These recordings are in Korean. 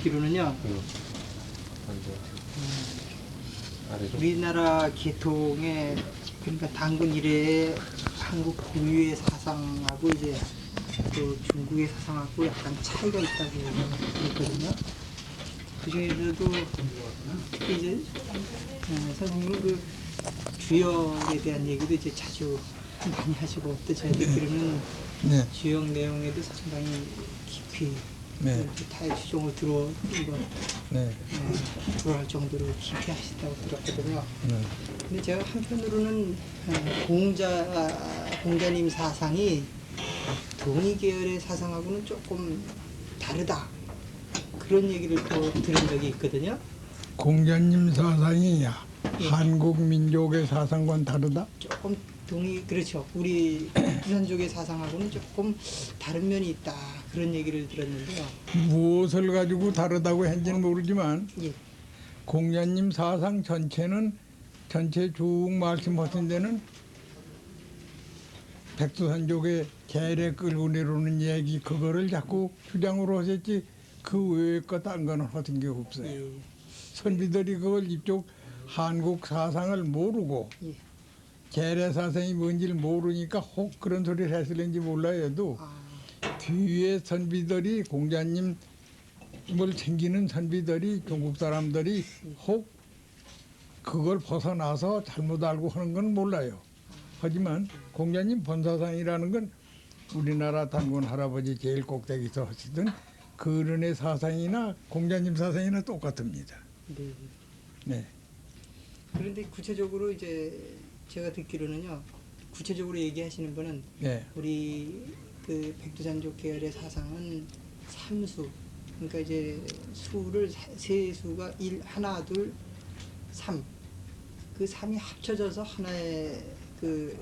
듣기로는요. 우리나라 계통의 그러니까 단군 이래의 한국 고유의 사상하고 이제 또 중국의 사상하고 약간 차이가 있다고 그랬거든요. 그 중에서도 특히 이제 선생님은 그 주역에 대한 얘기도 이제 자주 많이 하시고 또 제가 듣기로는 네. 주역 내용에도 상당히 깊이 네. 타의 추종을 네. 들어갈 정도로 깊이 하시다고 들었거든요. 네. 근데 제가 한편으로는 공자님 사상이 동이 계열의 사상하고는 조금 다르다. 그런 얘기를 또 들은 적이 있거든요. 공자님 사상이 한국 민족의 사상과는 다르다? 조금 그렇죠. 우리 부산족의 사상하고는 조금 다른 면이 있다. 그런 얘기를 들었는데요. 무엇을 가지고 다르다고 했는지는 모르지만 예. 공자님 사상 전체 쭉 말씀하신 데는 백두산족의 계례 끌고 내려오는 얘기 그거를 자꾸 주장으로 하셨지 그 외의 것 딴 거는 하신 게 없어요. 예. 선비들이 그걸 이쪽 한국 사상을 모르고 예. 계례 사상이 뭔지를 모르니까 혹 그런 소리를 했을는지 몰라도 아, 뒤에 선비들이 공자님을 챙기는 선비들이 중국 사람들이 혹 그걸 벗어나서 잘못 알고 하는 건 몰라요. 하지만 공자님 본사상이라는 건 우리나라 단군 할아버지 제일 꼭대기에서 하시던 그런의 사상이나 공자님 사상이나 똑같습니다. 네. 네. 그런데 구체적으로 이제 제가 듣기로는요. 구체적으로 얘기하시는 분은 네. 우리 그 백두산족 계열의 사상은 삼수. 그러니까 이제 수를 세 수가 1, 하나, 둘, 3. 그 3이 합쳐져서 하나의 그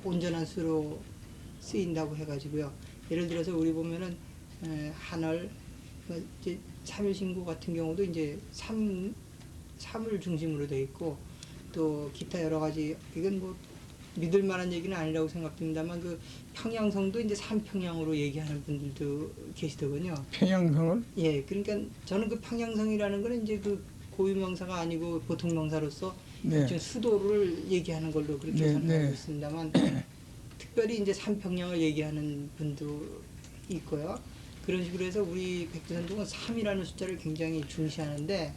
온전한 수로 쓰인다고 해가지고요. 예를 들어서 우리 보면은 한월, 이제 삼일신고 같은 경우도 이제 삼을 중심으로 되어 있고 또 기타 여러 가지 이건 뭐 믿을 만한 얘기는 아니라고 생각됩니다만 그 평양성도 이제 삼평양으로 얘기하는 분들도 계시더군요. 평양성을? 예, 그러니까 저는 그 평양성이라는 거는 이제 그 고유 명사가 아니고 보통 명사로서 네. 지금 수도를 얘기하는 걸로 그렇게 네, 생각하고 네. 있습니다만 특별히 이제 삼평양을 얘기하는 분도 있고요. 그런 식으로 해서 우리 백두산족은 3이라는 숫자를 굉장히 중시하는데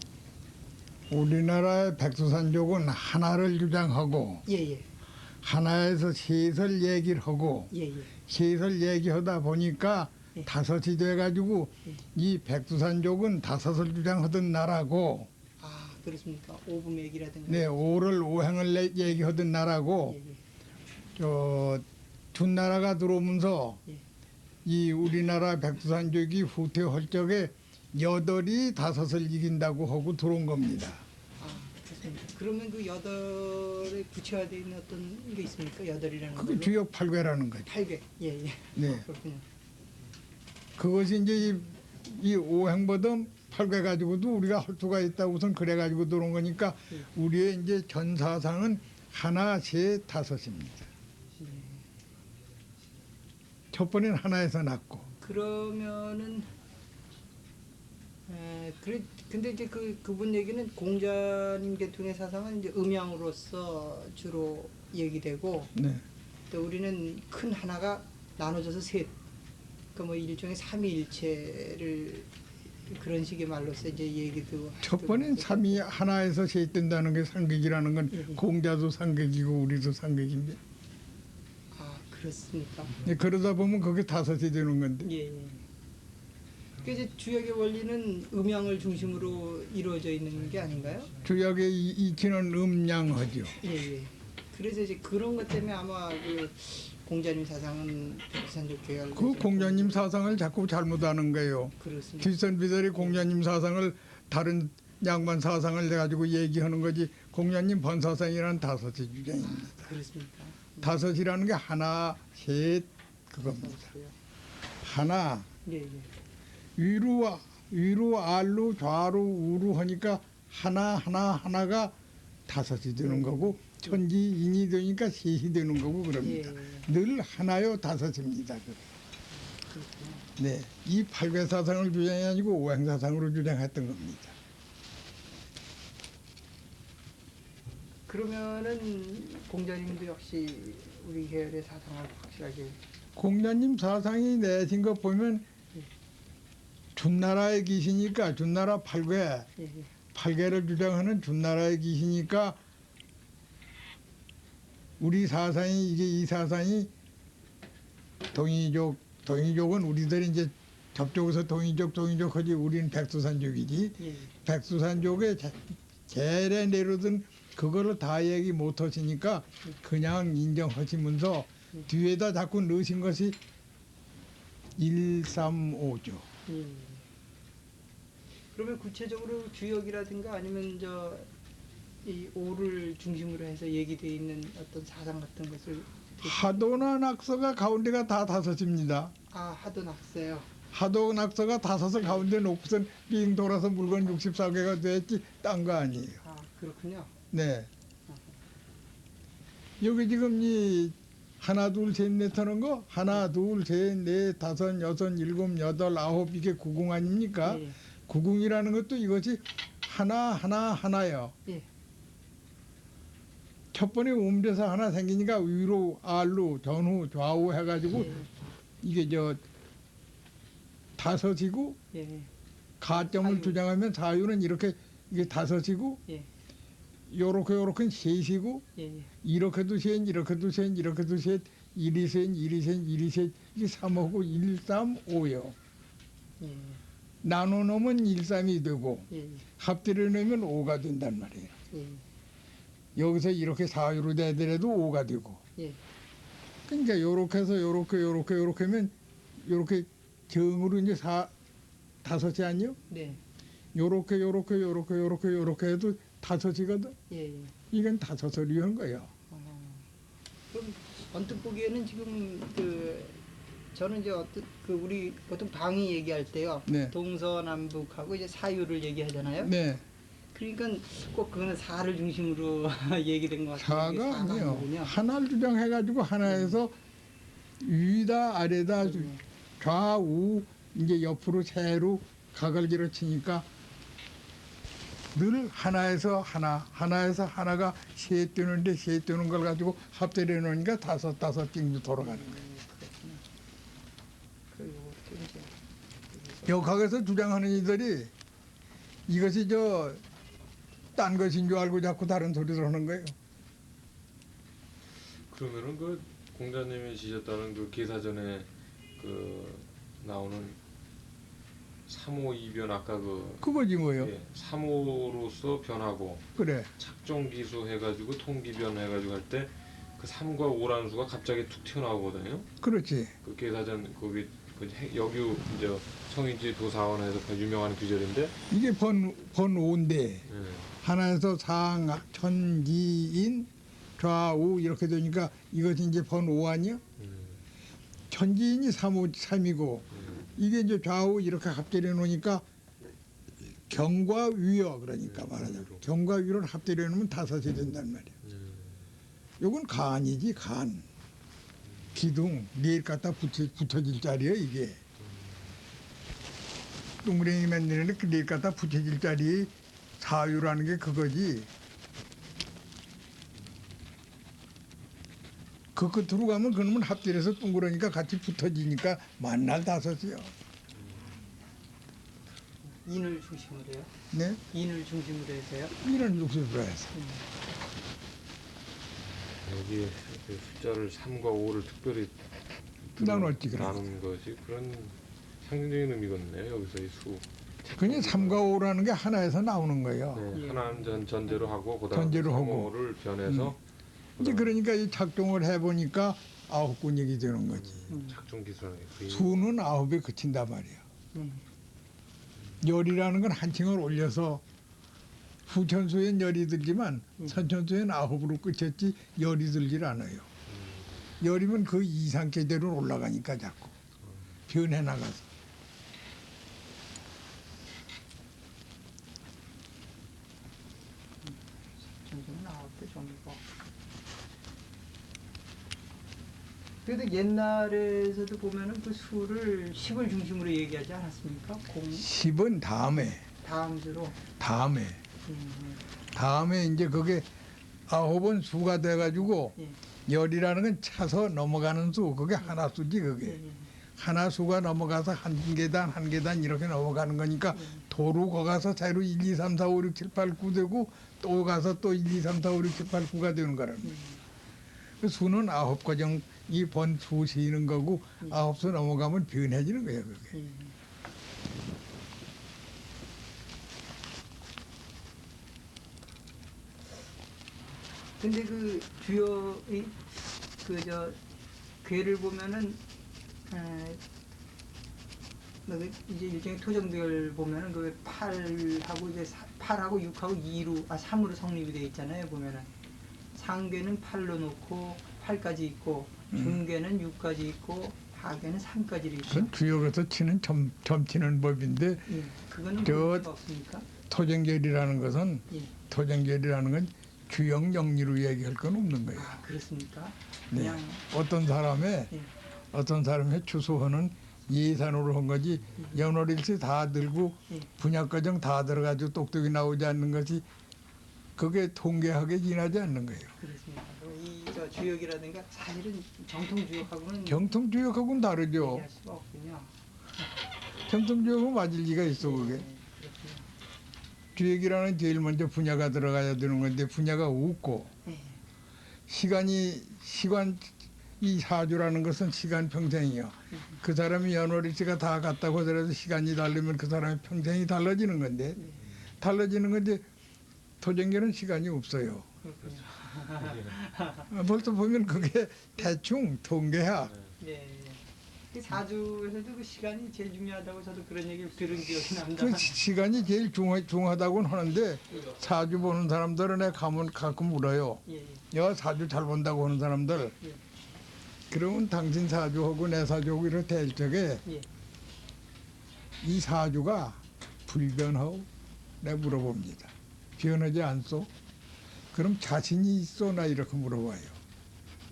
우리나라의 백두산족은 하나를 주장하고 예예 하나에서 셋을 얘기를 하고 예예 셋을 얘기하다 보니까 예. 다섯이 돼가지고 예. 이 백두산족은 다섯을 주장하던 나라고 아 그렇습니까? 오부맥이라든가 네, 오행을 얘기하던 나라고 예예 저 준나라가 들어오면서 예. 이 우리나라 백두산족이 후퇴할 적에 여덟이 다섯을 이긴다고 하고 들어온 겁니다. 아 그렇습니까? 그러면 그 여덟에 부채화되어 있는 어떤 게 있습니까? 여덟이라는 그게 걸로? 주역 8괴라는 거죠. 8개 예예 네. 그렇군요. 그것이 이제 이 오행보다 8괴 가지고도 우리가 할 수가 있다고 우선 그래 가지고 들어온 거니까 우리의 이제 전 사상은 하나, 셋, 다섯입니다. 첫 번째는 하나에서 났고. 그러면은 근데 이제 그분 얘기는 공자님 계통의 사상은 이제 음양으로서 주로 얘기되고 네. 또 우리는 큰 하나가 나눠져서 셋. 그러니까 뭐 일종의 삼위일체를 그런 식의 말로서 이제 얘기도 첫 번엔 삼이 하나에서 셋 된다는 게 상극이라는 건 예. 공자도 상극이고 우리도 상극인데 아 그렇습니까? 그러다 보면 그게 다섯이 되는 건데 예. 예. 그 이제 주역의 원리는 음양을 중심으로 이루어져 있는 게 아닌가요? 주역의 이치는 음양하죠. 예, 예. 그래서 이제 그런 것 때문에 아마 그 공자님 사상은 백두산족 계열. 그 공자님 사상을 자꾸 잘못하는 거예요. 그렇습니다. 뒷선비들이 공자님 사상을 다른 양반 사상을 가지고 얘기하는 거지 공자님 본사상이라는 다섯의 주장입니다. 그렇습니까? 다섯이라는 게 하나, 셋 그겁니다. 하나 예, 예. 위로 알로 좌로 우로 하니까 하나가 다섯이 되는 거고 천지 인이 되니까 셋이 되는 거고 그럽니다. 예. 늘 하나요 다섯입니다. 그렇군요. 네, 이 팔괘사상을 주장이 아니고 오행사상으로 주장했던 겁니다. 그러면은 공자님도 역시 우리 계열의 사상을 확실하게 공자님 사상이 내신 거 보면 준나라의 기시니까 준나라 팔괘, 예, 예. 팔괘를 주장하는 준나라의 기시니까 우리 사상이 이게 이 사상이 동이족은 우리들이 이제 접촉에서 동이족 하지 우리는 백두산족이지. 예. 백두산족의 제래 내려든 그거를 다 얘기 못 하시니까 그냥 인정하시면서 뒤에다 자꾸 넣으신 것이 135죠. 예. 그러면 구체적으로 주역이라든가 아니면 이 오를 중심으로 해서 얘기되어 있는 어떤 사상 같은 것을 하도나 낙서가 가운데가 다 다섯입니다. 하도 낙서요. 하도 낙서가 다섯을 가운데 놓고선 빙 돌아서 물건 64개가 됐지 딴 거 아니에요. 그렇군요. 네. 여기 지금 이 하나 둘 셋 넷 하는 거 하나 둘 셋 넷 다섯 여섯 일곱 여덟 아홉 이게 구궁 아닙니까? 예. 구궁이라는 것도 이것이 하나예요. 예. 첫 번에 음대사 하나 생기니까 위로 알로 전후 좌우 해가지고 예. 이게 다섯이고 예. 가점을 사유. 주장하면 사유는 이렇게 이게 다섯이고 예. 요렇게는 셋이고 예. 이렇게도 셋 이렇게도 셋 이렇게도 셋 1이 셋 1이 셋 1이 셋 이게 3하고 1, 3, 5요. 예. 나눠 놓으면 1, 3이 되고 예. 합들여 놓으면 5가 된단 말이에요. 예. 여기서 이렇게 사유로 되더라도 5가 되고 예. 그러니까 요렇게 해서 요렇게 하면 요렇게 정으로 이제 다섯이 아니요? 네. 요렇게 해도 다섯이거든. 예. 이건 다섯을 위한 거예요. 그럼 언뜻 보기에는 지금 저는 이제 우리 보통 방위 얘기할 때요. 네. 동서남북하고 이제 사유를 얘기하잖아요. 네. 그러니까 꼭 그거는 사를 중심으로 얘기된 것 같아요. 이게 사가 아니요. 아니군요. 하나를 주장해가지고 하나에서 위다 아래다 좌우 이제 옆으로 세로 각을 길어치니까 늘 하나에서 하나가 셋 되는데 셋 되는 걸 가지고 합대해 놓으니까 다섯 빙도 돌아가는 거예요. 그리고 이제 역학에서 주장하는 이들이 이것이 딴 것인 줄 알고 자꾸 다른 소리를 하는 거예요. 그러면은 그 공자님이 지셨다는 그 계사전에 나오는 3호 이변 아까 그거지 뭐요. 예, 3호로서 변하고 그래. 착종기수 해가지고 통기변 해가지고 할 때 그 3과 5라는 수가 갑자기 툭 튀어나오거든요. 그렇지. 그 계사전 거기 여규 이제 성인지 도사원에서 유명한 규절인데 이게 번오인데 예, 하나에서 상, 천지인, 좌우 이렇게 되니까 이것이 이제 번오 아니야? 천지인이 3이고 이게 이제 좌우 이렇게 합들여 놓으니까 경과 위여 그러니까 말하자면 경과 위를 합들여 놓으면 다섯이 된단 말이야. 요건 간이지 간. 기둥 내일 갖다 붙여질 자리야 이게. 동그라미 만드는데 그 내일 갖다 붙여질 자리에 사유라는 게 그거지. 그 끝으로 가면 그놈은 합들여서 동그라니까 같이 붙어지니까 만날 다섯이요. 인을 중심으로 해요. 네? 인을 중심으로 해서요. 이런 육수로 해서. 여기에 그 숫자를 3과 5를 특별히 나눴지, 그럼. 나눈 것이 그런 상징적인 의미겠네요. 여기서 이 수. 그냥 3과 5라는 게 하나에서 나오는 거예요. 네, 예. 하나는 전제로 하고 그다음 전제로 하고. 3호를 변해서 이제 그러니까 이 작동을 해보니까 9근육이 되는 거지. 작종 기술하는 게 수는 9에 그친단 말이야. 열이라는 건 한층을 올려서 후천수엔 열이 들지만 선천수엔 9으로 끝쳤지 열이 들질 않아요. 열이면 그 이상 계대로 올라가니까 자꾸 변해 나가서. 전제는 9개 정도고. 그래도 옛날에서도 보면은 그 수를 10을 중심으로 얘기하지 않았습니까? 10은 다음에 다음 수로. 다음에 다음에 이제 그게 9은 수가 돼가지고 예. 열이라는 건 차서 넘어가는 수 그게 하나 수지 그게 예. 하나 수가 넘어가서 한 계단 한 계단 이렇게 넘어가는 거니까 도로 거 가서 자로 1, 2, 3, 4, 5, 6, 7, 8, 9 되고 또 가서 또 1, 2, 3, 4, 5, 6, 7, 8, 9가 되는 거라는 거예요. 그 수는 9과정이 번수 세는 거고 9수 넘어가면 변해지는 거예요 그게. 근데 그 주요 그저 괴를 보면은 이제 일종의 토정별 보면은 그 8하고 이제 8하고 6하고 2로 3으로 성립이 돼 있잖아요. 보면은 상괴는 8로 놓고 8까지 있고 중괴는 6까지 있고 하괴는 3까지 있고. 그건 주역에서 치는 점치는 법인데 예. 그거는 저- 문제가 없습니까? 토정결이라는 것은 예. 토정결이라는 건 주역 영리로 얘기할 건 없는 거예요. 아, 그렇습니까? 네. 그냥 예. 어떤 사람의 추수하는 예산으로 한 거지 연월일치 다 들고 예. 분야과정 다 들어가지고 똑똑이 나오지 않는 것이 그게 통계학에 지나지 않는 거예요. 그렇습니다. 이저 주역이라든가 사실은 정통 주역하고는 정통 주역하고는 다르죠. 얘기할 수가 없군요. 정통 주역은 맞을 리가 있어 그게. 네, 그렇군요. 주역이라는 제일 먼저 분야가 들어가야 되는 건데 분야가 없고 네. 시간 이 사주라는 것은 시간 평생이요. 그 사람이 연월일치가 다 같다고 하더라도 시간이 다르면 그 사람의 평생이 달라지는 건데 달라지는 건데 토정계는 시간이 없어요. 그렇군요. 벌써 보면 그게 대충 통계야. 네. 그 사주에서도 그 시간이 제일 중요하다고 저도 그런 얘기를 들은 기억이 납니다. 그 시간이 제일 중요하다고는 하는데 사주 보는 사람들은 내가 가끔 물어요. 예, 야 사주 잘 본다고 하는 사람들. 예. 그러면 당신 사주하고 내 사주하고 이렇게 될 적에 예. 이 사주가 불변하고 내가 물어봅니다. 변하지 않소? 그럼 자신이 있어? 나 이렇게 물어봐요.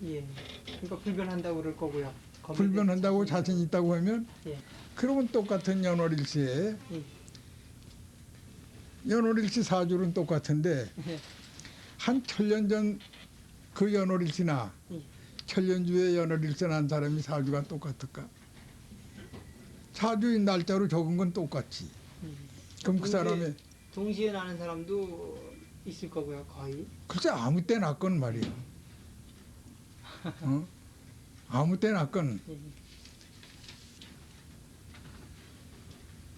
예. 그러니까 불변한다고 그럴 거고요. 불변한다고 자신 있다고 하면 예. 그러면 똑같은 연월일치에 예. 연월일치 사주는 똑같은데 예. 한 천년 전 그 연월일치나 예. 천년 주에 연월일치 난 사람이 사주가 똑같을까? 사주인 날짜로 적은 건 똑같지. 그럼 그 사람이 동시에 나는 사람도 있을 거고요, 거의. 글쎄 아무 때 났건 말이야. 어? 아무 때 났건 예.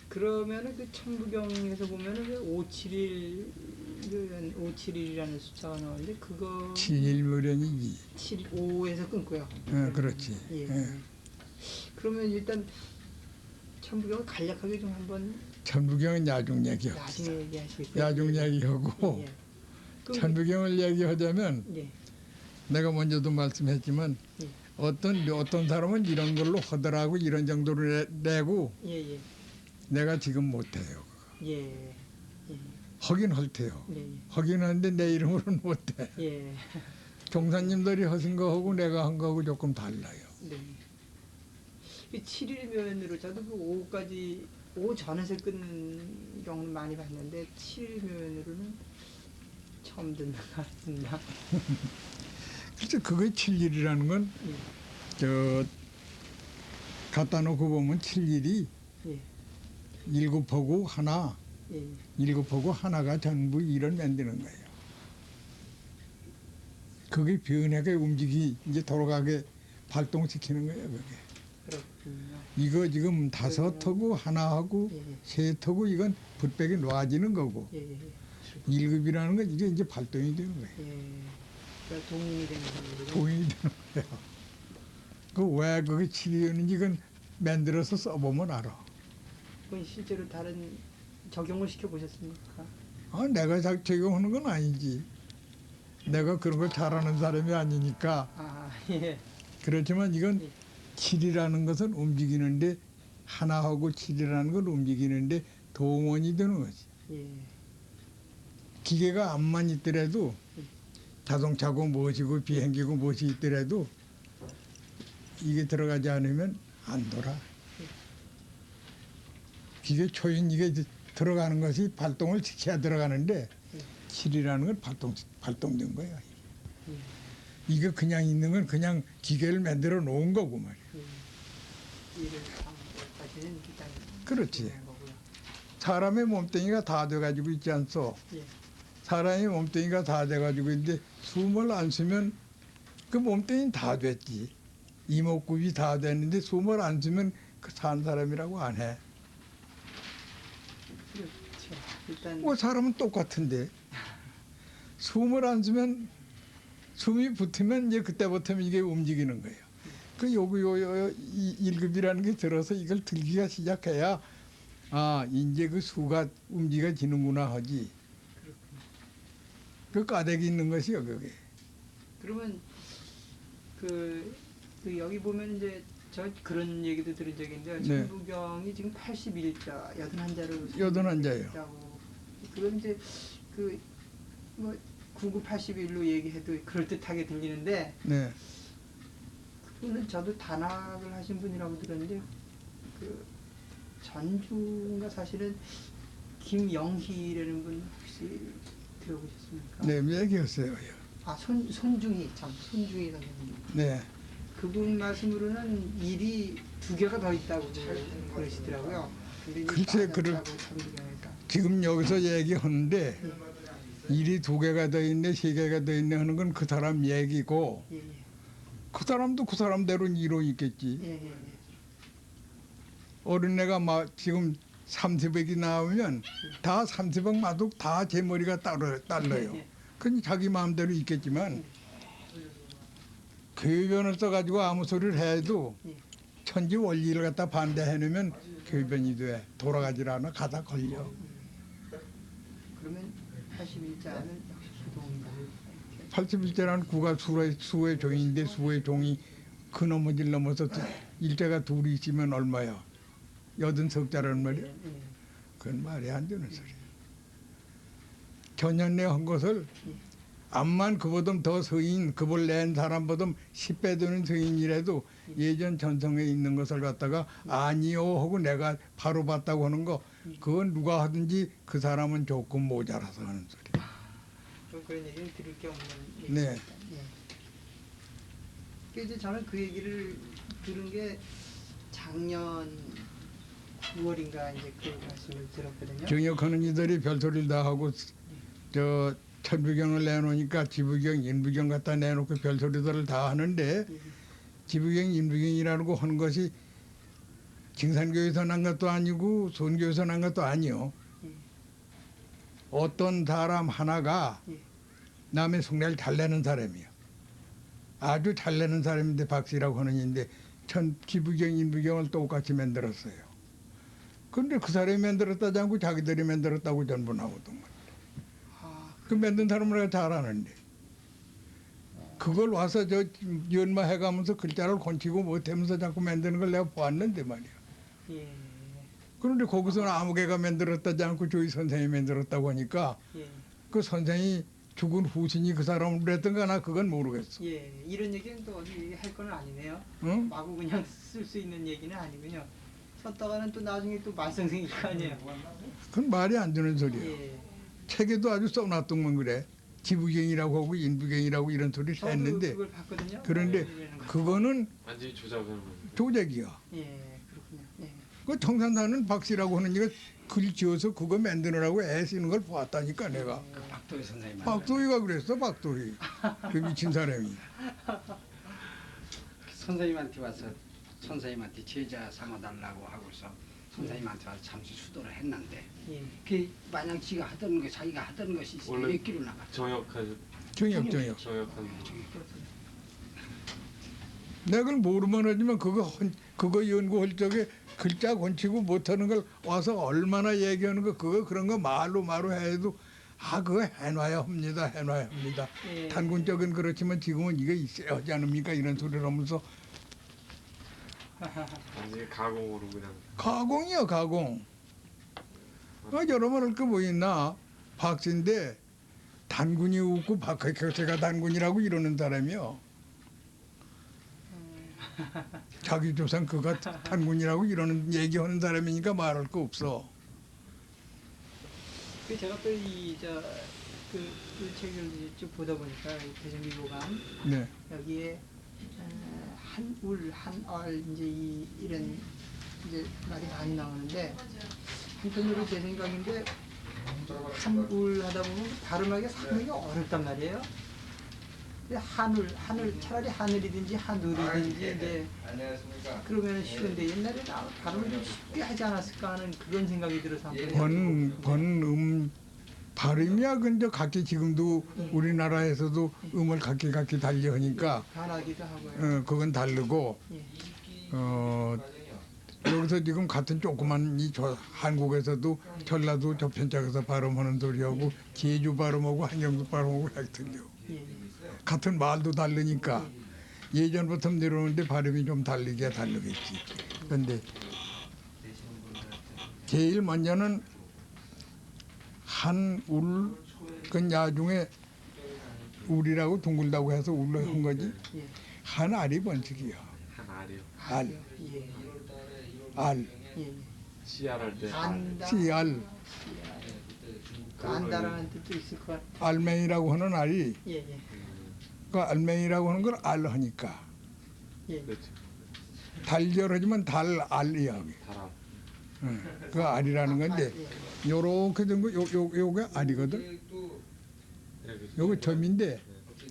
그러면은 그 천부경에서 보면은 그 571이라는 숫자가 나오는데 그거 7일무련이지. 5에서 끊고요. 그렇지. 예. 예. 그러면 일단 천부경을 간략하게 좀 한번 천부경은 야중 얘기하고 나중에 얘기하시겠어요? 야중 얘기하고 예. 그럼 천부경을 얘기하자면 예. 내가 먼저도 말씀했지만 예. 어떤 사람은 이런 걸로 하더라고 이런 정도로 내고 예. 예. 내가 지금 못해요. 예. 예. 하긴 할 테요. 예. 하긴 하는데 내 이름으로는 못해. 예. 종사님들이 하신 거하고 내가 한 거하고 조금 달라요. 네. 그 7일면으로 저도 그 5까지 5 전에서 끊는 경우는 많이 봤는데 7일면으로는 처음 듣는 것 같습니다. 글쎄 그게 7일이라는 건 예. 저 갖다 놓고 보면 7일이 예. 7하고 하나 예. 7하고 하나가 전부 일을 만드는 거예요. 그게 변하게 이제 돌아가게 발동시키는 거예요. 그게. 그렇군요. 이거 지금 5하고 하나하고 예. 3하고 이건 붓백이 놓아지는 거고 예. 예. 1급이라는 건 이게 이제 발동이 되는 거예요. 예. 그러니까 동인이 되는 거죠. 동이 되는 거예요. 그 왜 그게 7이었는지 이건 만들어서 써보면 알아. 그건 실제로 다른 적용을 시켜 보셨습니까? 내가 적용하는 건 아니지. 내가 그런 걸 잘하는 사람이 아니니까. 아, 예. 그렇지만 이건 예. 7이라는 것은 움직이는데 하나하고 7이라는 건 움직이는데 동원이 되는 거지. 예. 기계가 암만 있더라도 자동차고 무엇이고 비행기고 무엇이 있더라도 이게 들어가지 않으면 안 돌아. 기계 초인 이게 이제 들어가는 것이 발동을 시켜야 들어가는데 실이라는 건 발동된 거야. 이게 그냥 있는 건 그냥 기계를 만들어 놓은 거고 말이야. 일을 하는 것까지는 일단 그렇지. 그런 거고요. 사람의 몸뚱이가 다 돼가지고 있지 않소. 예. 사람의 몸뚱이가 다 돼가지고 있는데 숨을 안 쉬면 그 몸뚱이는 다 됐지. 이목구비 다 됐는데 숨을 안 쉬면 그 산 사람이라고 안 해. 그렇죠. 일단 뭐 사람은 똑같은데 숨을 안 쉬면 숨이 붙으면 이제 그때부터 이게 움직이는 거예요. 그 요요 1급이라는 게 들어서 이걸 들기가 시작해야 아 이제 그 수가 움직여지는구나 하지. 그 까닭이 있는 것이요 그게. 그러면 그 여기 보면 이제 저 그런 얘기도 들은 적이 있는데요. 네. 천부경이 지금 81자, 81자로 81자예요. 그건 이제 그 뭐 9981로 얘기해도 그럴듯하게 들리는데 네. 그분은 저도 단학을 하신 분이라고 들었는데 그 전주가 사실은 김영희라는 분 혹시 들어보셨습니까? 네, 얘기했어요. 아, 손중희 선생님. 네. 그분 말씀으로는 일이 2개가 더 있다고 그러시더라고요. 근데 글쎄, 지금 여기서 얘기하는데 일이 2개가 더 있네, 3개가 더 있네 하는 건 그 사람 얘기고 예, 예. 그 사람도 그 사람대로 이로 있겠지. 예, 예, 예. 어린애가 막 지금 30억이 나오면 다 30억 마도 다 제 머리가 딸려요. 그건 자기 마음대로 있겠지만 교변을 써가지고 아무 소리를 해도 천지 원리를 갖다 반대해놓으면 교변이 돼. 돌아가질 않아. 가다 걸려. 그러면 81자는 역시 수동이다. 81자라는 구가 수의 종인데 수의 종이 그 넘어질 넘어서 일자가 둘이 있으면 얼마야? 80석자라는 말이야. 그건 말이 안 되는 소리야. 견연내 한 것을 암만 그보다 더 서인, 그걸 낸 사람보다 10배 되는 서인이라도 예전 전성에 있는 것을 갖다가 아니요 하고 내가 바로 봤다고 하는 거 그건 누가 하든지 그 사람은 조금 모자라서 하는 소리야. 그런 얘기는 들을 게 없는 네. 얘기입니다. 예. 그래서 저는 그 얘기를 들은 게 작년 9월인가 이제 그 말씀을 들었거든요. 정역하는 이들이 별소리를 다 하고 저 천부경을 내놓으니까 지부경, 인부경 갖다 내놓고 별소리들을 다 하는데 지부경, 인부경이라는 거 하는 것이 징산교에서 난 것도 아니고 선교에서 난 것도 아니요. 어떤 사람 하나가 남의 숭례를 잘 내는 사람이요. 아주 잘 내는 사람인데 박씨라고 하는 인데 지부경, 인부경을 똑같이 만들었어요. 그런데 그 사람이 만들었다지 않고 자기들이 만들었다고 전부 나오더만. 그 만든 사람을 잘하는데 그걸 와서 저 연마해가면서 글자를 건치고 못하면서 자꾸 만드는 걸 내가 보았는데 말이야. 예. 그런데 거기서는 아무 개가 만들었다지 않고 저희 선생님이 만들었다고 하니까 예. 그 선생이 죽은 후신이 그 사람을 그랬던가 나 그건 모르겠어. 예. 이런 얘기는 또 어디 할 건 아니네요. 응? 마구 그냥 쓸 수 있는 얘기는 아니군요. 썼다가는 또 나중에 또 말썽생길 거 아니에요. 그건 말이 안 되는 소리야. 예. 책에도 아주 써놨던만 그래. 지부경이라고 하고 인부경이라고 이런 소리를 저도 했는데 그걸 봤거든요. 그런데 이러는 거. 그거는 완전히 조작하는 거예요. 조작이야. 예, 그렇군요. 예. 그 청산사는 박씨라고 하는 이가 글 지어서 그거 만드느라고 애쓰는 걸 보았다니까 내가. 그 박도희 선생님. 박도희가 그랬어 박도희. 그 미친 사람이. 선생님한테 와서 선생님한테 제자 삼아달라고 하고서 선생님한테 와서 잠시 수도를 했는데 예. 그 만약 지가 하던 거 자기가 하던 것이 있으면 원래 몇 킬로 나가? 정역한 정역. 정역한 내가 그걸 모르면 하지만 그거 연구할 적에 글자 건치고 못하는 걸 와서 얼마나 얘기하는 거 그거 그런 거 말로 해도 아 그거 해놔야 합니다. 예. 단군적은 그렇지만 지금은 이게 있어야 하지 않습니까? 이런 소리를 하면서 완전히 가공으로 그냥 가공이야 가공. 여러분 할거 뭐 있나? 박씨인데 단군이 웃고 박혜교세가 단군이라고 이러는 사람이요. 자기 조상 그가 탄군이라고 이러는 얘기하는 사람이니까 말할 거 없어. 그 제가 또 그 책을 이제 쭉 보다 보니까 이 대전기고감 네. 여기에 한울, 한얼 이제 이런 이제 말이 많이 나오는데 한편으로 제 생각인데 한울 하다 보면 발음하기가 상당히 어렵단 말이에요. 근데 한울 차라리 하늘이든지 한울이든지 이제 그러면 쉬운데 옛날에 발음을 좀 쉽게 하지 않았을까 하는 그런 생각이 들어서 한번 발음이야 근데 각기 지금도 우리나라에서도 음을 각기 달리 하니까 변하기도 하고요. 그건 다르고 예. 여기서 지금 같은 조그만 한국에서도 전라도 저편짝에서 발음하는 소리하고 제주 발음하고 한경도 발음하고 약 틀려. 예. 같은 말도 다르니까 예전부터 내려오는데 발음이 좀 다르겠지. 그런데 제일 먼저는 한울 그 나중에 울이라고 둥글다고 해서 울로 한 거지. 예. 한알이 번식이야. 한알이요. 알, 예. 알, 예. 씨알 할 때. 안다. 씨알, 안다라는 뜻도 있을 것 같아요. 알맹이라고 하는 알이 예, 예. 그 알맹이라고 하는 걸 알 하니까 예. 그렇죠. 달절하지만 달알이야. 다람. 그 알이라는 건데 요렇게 된 거 요게 알이거든. 요거 점인데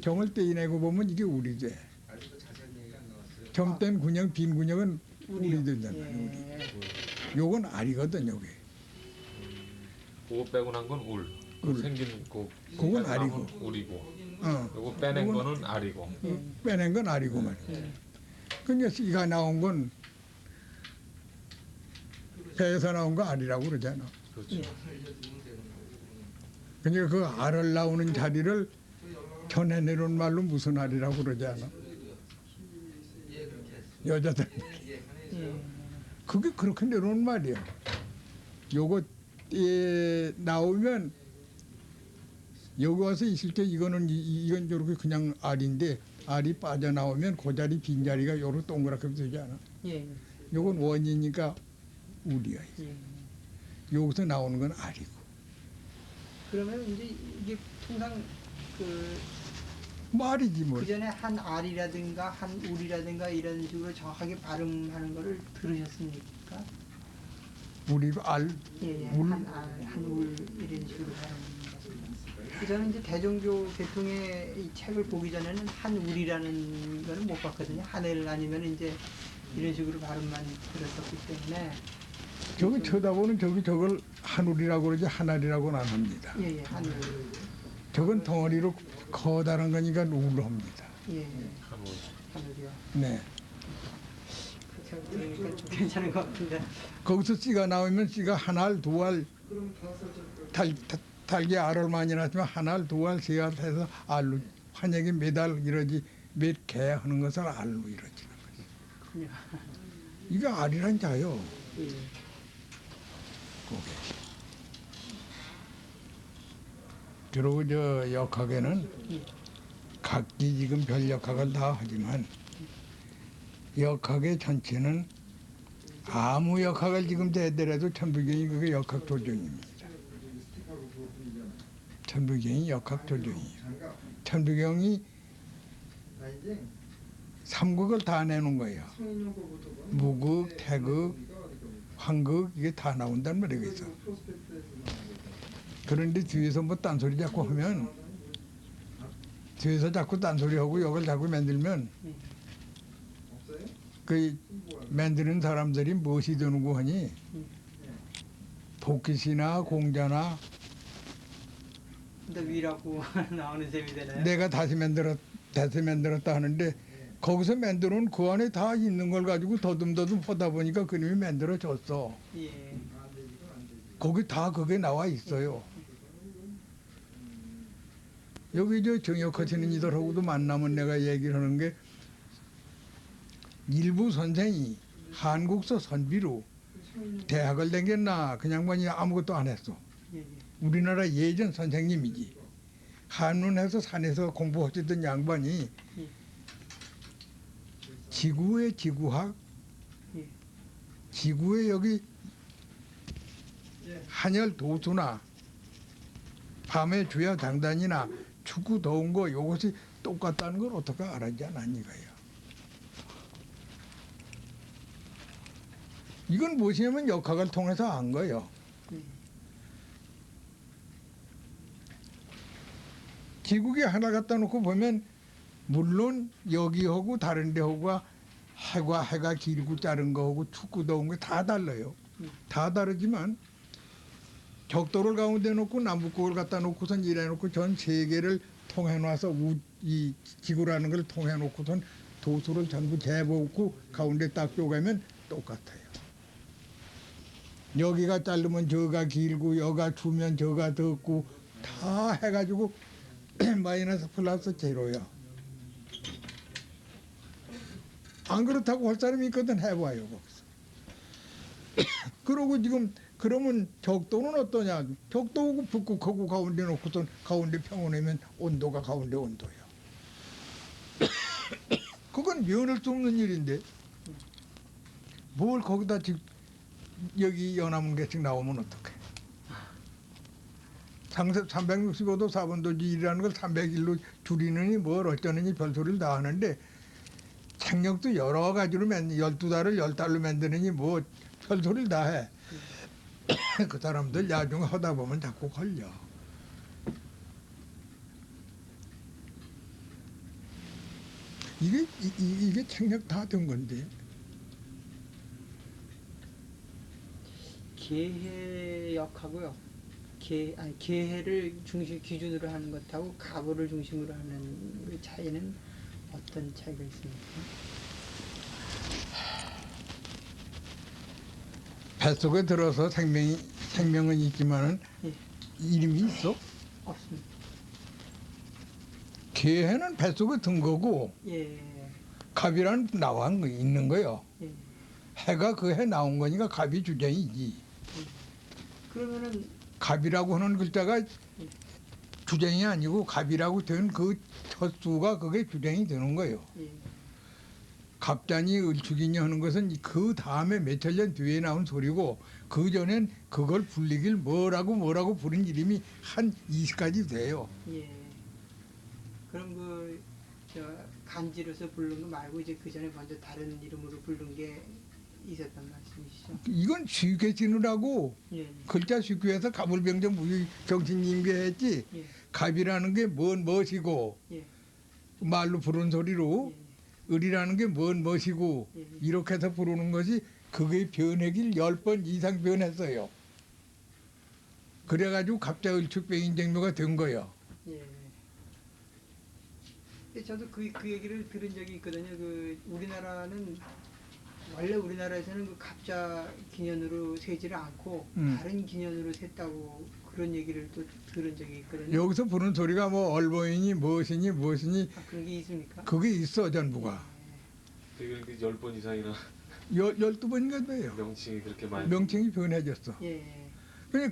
점을 떼내고 보면 이게 울이 돼. 점 뗀 군형 빈 군형은 울이 되잖아. 예. 요건 알이거든 요게. 그거 빼고 난 건 울. 울. 생긴 그건 빼고 나면 알이고. 울이고. 어. 요거 빼낸 그건- 거는 알이고. 빼낸 건 알이고 말이야. 근데 이가 나온 건 배에서 나온 거 알이라고 그러잖아. 그렇죠. 그러니까 그 알을 나오는 자리를 전해 내려온 말로 무슨 알이라고 그러지 않아? 여자들. 그게 그렇게 내려온 말이야. 요거 나오면 여기 와서 있을 때 이건 저렇게 그냥 알인데 알이 빠져나오면 그 자리 빈 자리가 요렇게 동그랗게 되지 않아? 예. 요건 원이니까 울이야. 예. 여기서 나오는 건 알이고. 그러면 이제 이게 통상 말이지 뭐. 그 전에 한 알이라든가 한 울이라든가 이런 식으로 정확하게 발음하는 거를 들으셨습니까? 우리 알, 예, 예. 울. 한 알, 한 울 이런 식으로 발음하는 거. 저는 이제 대종교 계통의 이 책을 보기 전에는 한 울이라는 거는 못 봤거든요. 하늘 아니면 이제 이런 식으로 발음만 들었었기 때문에. 저기 쳐다보는 저걸 한울이라고 그러지 한알이라고는 안 합니다. 예, 예, 한 울. 저건 덩어리로 커다란 거니까 울로 합니다. 예, 예. 한울. 하늘이요. 네. 그렇게 들으니까 좀 괜찮은 것 같은데. 거기서 씨가 나오면 씨가 한 알, 두 알, 달기 알을 많이 낳지만 한 알, 두 알, 세 알 해서 알로 환약이 몇 알 이러지 몇 개 하는 것을 알로 이러지는 거지. 그렇군요. 이게 알이란 자요. 예. 그게. 그리고 저 역학에는 각기 지금 별 역학을 다 하지만 역학의 전체는 아무 역학을 지금 대더라도 천부경이 그게 역학 조정입니다. 천부경이 역학 조정이에요. 천부경이 삼극을 다 내놓은 거예요. 무극, 태극, 황극 이게 다 나온단 말이에요. 그래서. 그런데 뒤에서 뭐 딴소리 자꾸 하면 뒤에서 자꾸 딴소리하고 역을 자꾸 만들면 그 만드는 사람들이 무엇이 되는고 하니 도끼시나 공자나 근데 위라고 나오는 셈이 되나요? 내가 다시 만들었다 하는데 거기서 만들어온 그 안에 다 있는 걸 가지고 더듬더듬 하다 보니까 그림이 만들어졌어. 예. 거기 다 그게 나와 있어요. 여기 저 정역하시는 이들하고도 만나면 내가 얘기를 하는 게 일부 선생이 한국서 선비로 대학을 다녔나 그냥 뭐니 아무것도 안 했어. 예, 예. 우리나라 예전 선생님이지. 한문에서 산에서 공부하셨던 양반이 지구의 지구학, 예. 지구의 여기 한열 도수나 밤의 주야 장단이나 춥고 더운 거 이것이 똑같다는 걸 어떻게 알았지 않았니 이거예요. 이건 무엇이냐면 역학을 통해서 안 거예요. 지구기 하나 갖다 놓고 보면 물론 여기하고 다른 데하고가 해가 길고 짧은 거하고 춥고 더운 거 다 달라요. 다 다르지만 적도를 가운데 놓고 남북극을 갖다 놓고선 이래 놓고 전 세계를 통해 놔서 이 지구라는 걸 통해 놓고선 도수를 전부 재보고 가운데 딱 쪼개면 똑같아요. 여기가 짧으면 저가 길고 여가 추면 저가 덥고 다 해가지고 마이너스 플러스 제로요. 안 그렇다고 할 사람이 있거든. 해봐요 거기서. 그러고 지금 그러면 적도는 어떠냐? 적도하고 북극하고 가운데 놓고선 가운데 평원이면 온도가 가운데 온도예요. 그건 면할 수 없는 일인데 뭘 거기다 지금 여기 연암개씩 나오면 어떡해? 365도 4분도 1이라는 걸 301로 줄이느니 뭘 어쩌느니 별소리를 다 하는데 책력도 여러 가지로 12달을 10달로 만드느니 뭐 별소리를 다 해. 그 사람들 야중 하다 보면 자꾸 걸려. 이게 책력 다 된 건데. 계해역하고요. 계해를 기준으로 하는 것하고 가보를 중심으로 하는 그 차이는 어떤 차이가 있습니까? 뱃속에 들어서 생명은 있지만은 예. 이름이 있어? 없습니다. 계해는 뱃속에 든 거고 예. 갑이라는 있는 거요. 예. 해가 그 해 나온 거니까 갑이 주쟁이지. 그러면은 갑이라고 하는 글자가 주쟁이 아니고 갑이라고 된 그 첫 수가 그게 주쟁이 되는 거예요. 예. 갑자니 을축이니 하는 것은 그 다음에 몇천 년 뒤에 나온 소리고 그 전엔 그걸 불리길 뭐라고 부른 이름이 한 20가지 돼요. 예. 그럼 간지로서 부른 거 말고 이제 그 전에 먼저 다른 이름으로 부른 게 있었단 말씀이시죠? 이건 쉽게 지느라고 예. 글자 쉽게 해서 가물병정 무의 정신임계했지. 예. 갑이라는 게 무엇이고 예. 말로 부른 소리로 을이라는 게 무엇이고 예. 이렇게 해서 부르는 것이 그게 변하길 10번 이상 변했어요. 그래가지고 갑자 을축병인정묘가 된 거예요. 예. 저도 그 얘기를 들은 적이 있거든요. 원래 우리나라에서는 그 갑자 기년으로 세지를 않고 다른 기년으로 셌다고 그런 얘기를 또 들은 적이 있거든요. 여기서 부른 소리가 뭐 얼보이니 무엇이니 그런 게 있습니까? 그게 있어 전부가. 되게 10번 이상이나 12번인가 돼요. 명칭이 그렇게 많이 명칭이 변해졌어. 예. 그냥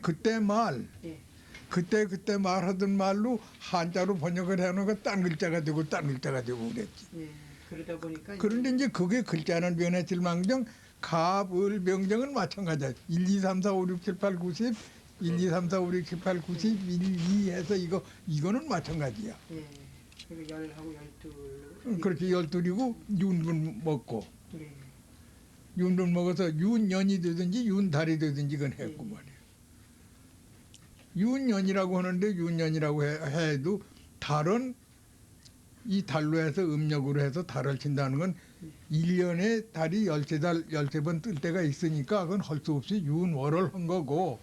그때 그때 말하던 말로 한자로 번역을 해놓은 딴 글자가 되고 그랬지. 예. 그러다 보니까 그런데 이제 그게 글자는 변했을 망정 갑, 을, 명정은 마찬가지야. 1, 2, 3, 4, 5, 6, 7, 8, 90 1, 2, 3, 4, 5, 6, 7, 8, 90 1, 2 해서 이거는 마찬가지야. 예. 그리고 10하고 12로 그렇게 12이고 윤분 먹고 예. 윤분 먹어서 윤년이 되든지 윤달이 되든지 그건 했고 예. 말이야. 윤년이라고 하는데 윤년이라고 해도 달은 이 달로 해서 음력으로 해서 달을 친다는 건 1년에 달이 13번 뜰 때가 있으니까 그건 할 수 없이 윤월을 한 거고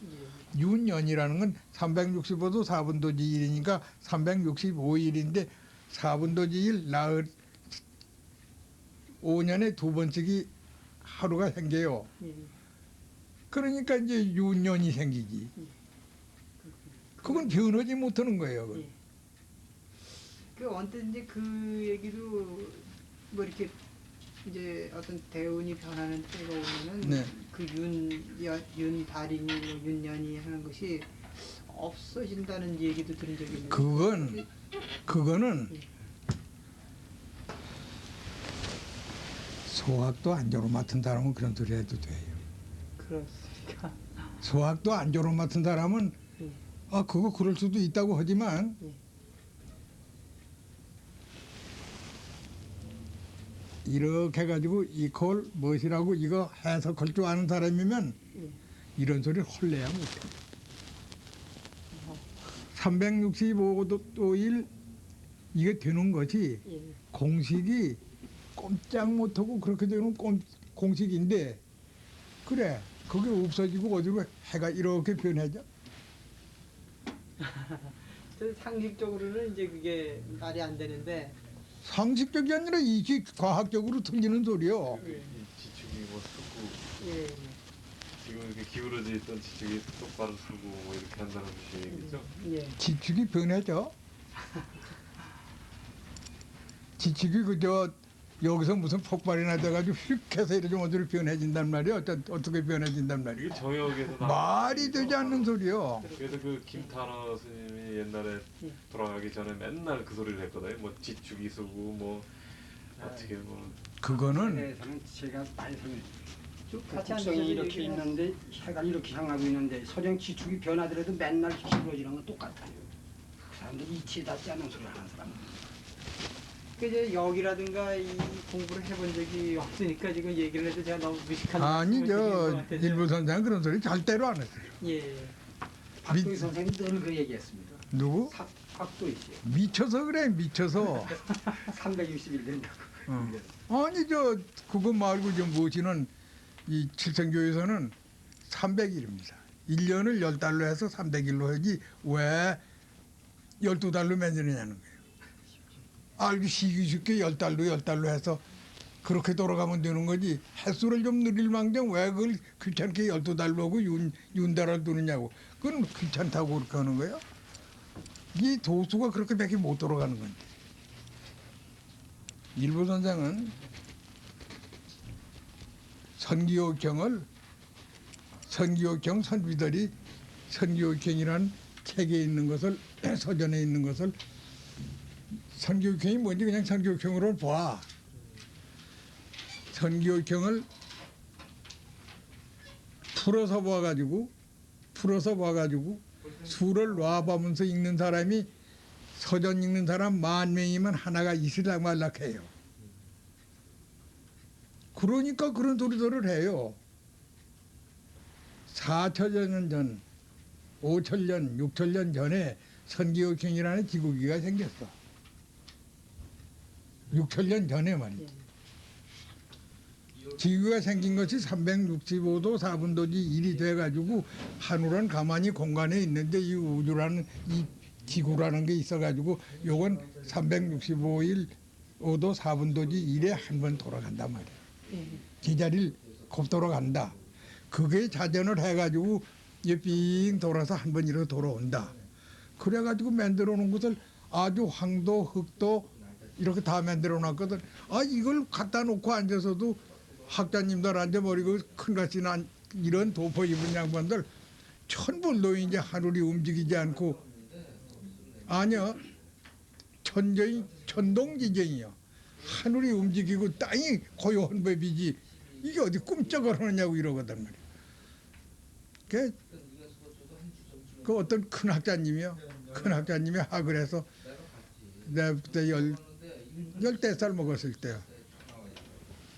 윤년이라는 건 365도 4분도지 1이니까 365일인데 4분도지 1 나흘 5년에 2번씩이 하루가 생겨요. 예. 그러니까 이제 윤년이 생기지. 그건 변하지 못하는 거예요. 그건. 예. 그 언제든지 그 얘기도 뭐 이렇게 이제 어떤 대운이 변하는 때가 오면은 네. 그 윤달이니 뭐 윤년이 하는 것이 없어진다는 얘기도 들은 적이 있는데 그거는 소학도 안조로 맡은 사람은 그런 소리 해도 돼요. 그렇습니까? 소학도 안조로 맡은 사람은 예. 그거 그럴 수도 있다고 하지만 예. 이렇게 해가지고 이걸 무엇이라고 이거 해석할 줄 아는 사람이면 예. 이런 소리를 헐내야 못해. 365도일 이게 되는 것이 예. 공식이 꼼짝 못하고 그렇게 되는 공식인데 그래 그게 없어지고 어디로 해가 이렇게 변해져. 저 상식적으로는 이제 그게 말이 안 되는데 상식적이 아니라 이게 과학적으로 틀리는 소리요. 이 지축이 뭐 쓰고 예. 지금 이렇게 기울어져 있던 지축이 똑바로 쓰고 뭐 이렇게 한다는 뜻이겠죠? 예. 지축이 변해져. 지축이 그저 여기서 무슨 폭발이나 돼가지고 휙 해서 이렇게 어디로 변해진단 말이야. 어떻게 변해진단 말이야. 이게 저역에서 말이 되지 않는 소리요. 그래서 그 김탄호 스님이 옛날에 돌아가기 전에 맨날 그 소리를 했거든요. 뭐 지축이 쓰고 뭐 어떻게 뭐 그거는 대해서는 제가 많이 설명. 쭉 같이 앉아서 곡성이 이렇게 얘기를 있는데 해가 이렇게 향하고 있는데 서령 지축이 변하더라도 맨날 기울어지는 건 똑같아요. 그 사람들 이치에 닿지 않는 소리를 하는 사람. 그 이제 역이라든가 이 공부를 해본 적이 없으니까 지금 얘기를 해도 제가 너무 무식한 아니 말씀을 드리는 것 저 같아서. 일부 선생은 그런 소리 절대로 안 했어요. 예. 박도희 선생님 늘 그 얘기했습니다. 누구? 박도희 씨요. 미쳐서 그래 미쳐서. 360일 된다고. 아니 저 그거 말고 저 무엇이는 이 칠성교에서는 300일입니다. 1년을 10달로 해서 300일로 하지 왜 12달로 만드느냐는 거예요. 알기 쉽게 10달로 해서 그렇게 돌아가면 되는 거지. 횟수를 좀 느릴 망정 왜 그걸 귀찮게 12달로 하고 윤달을 두느냐고. 그건 귀찮다고 그렇게 하는 거예요. 이 도수가 그렇게 밖에 못 돌아가는 건데. 일부 선생은 선기옥경을 선기옥경 선비들이 선기옥경이라는 책에 있는 것을 서전에 있는 것을 선기옥경이 뭔지 그냥 선기옥경으로 봐. 선기옥경을 풀어서 봐가지고 수를 놔보면서 읽는 사람이 서전 읽는 사람 10,000명이면 하나가 있으려 말락해요. 그러니까 그런 소리들을 해요. 4천년 전, 5천년, 6천년 전에 선기옥경이라는 지구기가 생겼어. 6천년 전에 말이지. 지구가 생긴 것이 365도 4분도지 1이 돼가지고 하늘은 가만히 공간에 있는데 이 우주라는 이 지구라는 게 있어가지고 요건 365일 5도 4분도지 1에 한 번 돌아간단 말이야. 기자리를 곱 돌아간다. 그게 자전을 해가지고 빙 돌아서 한 번 이렇게 돌아온다. 그래가지고 만들어 놓은 것을 아주 황도, 흑도 이렇게 다 만들어 놨거든. 이걸 갖다 놓고 앉아서도 학자님들 앉아버리고 큰같이나 이런 도포 입은 양반들 천불도 이제 하늘이 움직이지 않고 아니야 천동지경이야. 하늘이 움직이고 땅이 고요한 법이지 이게 어디 꿈쩍을 하느냐고 이러거든 말이야. 그 어떤 큰 학자님이요. 큰 학자님이 학을 해서 내가 그때 14살 먹었을 때요.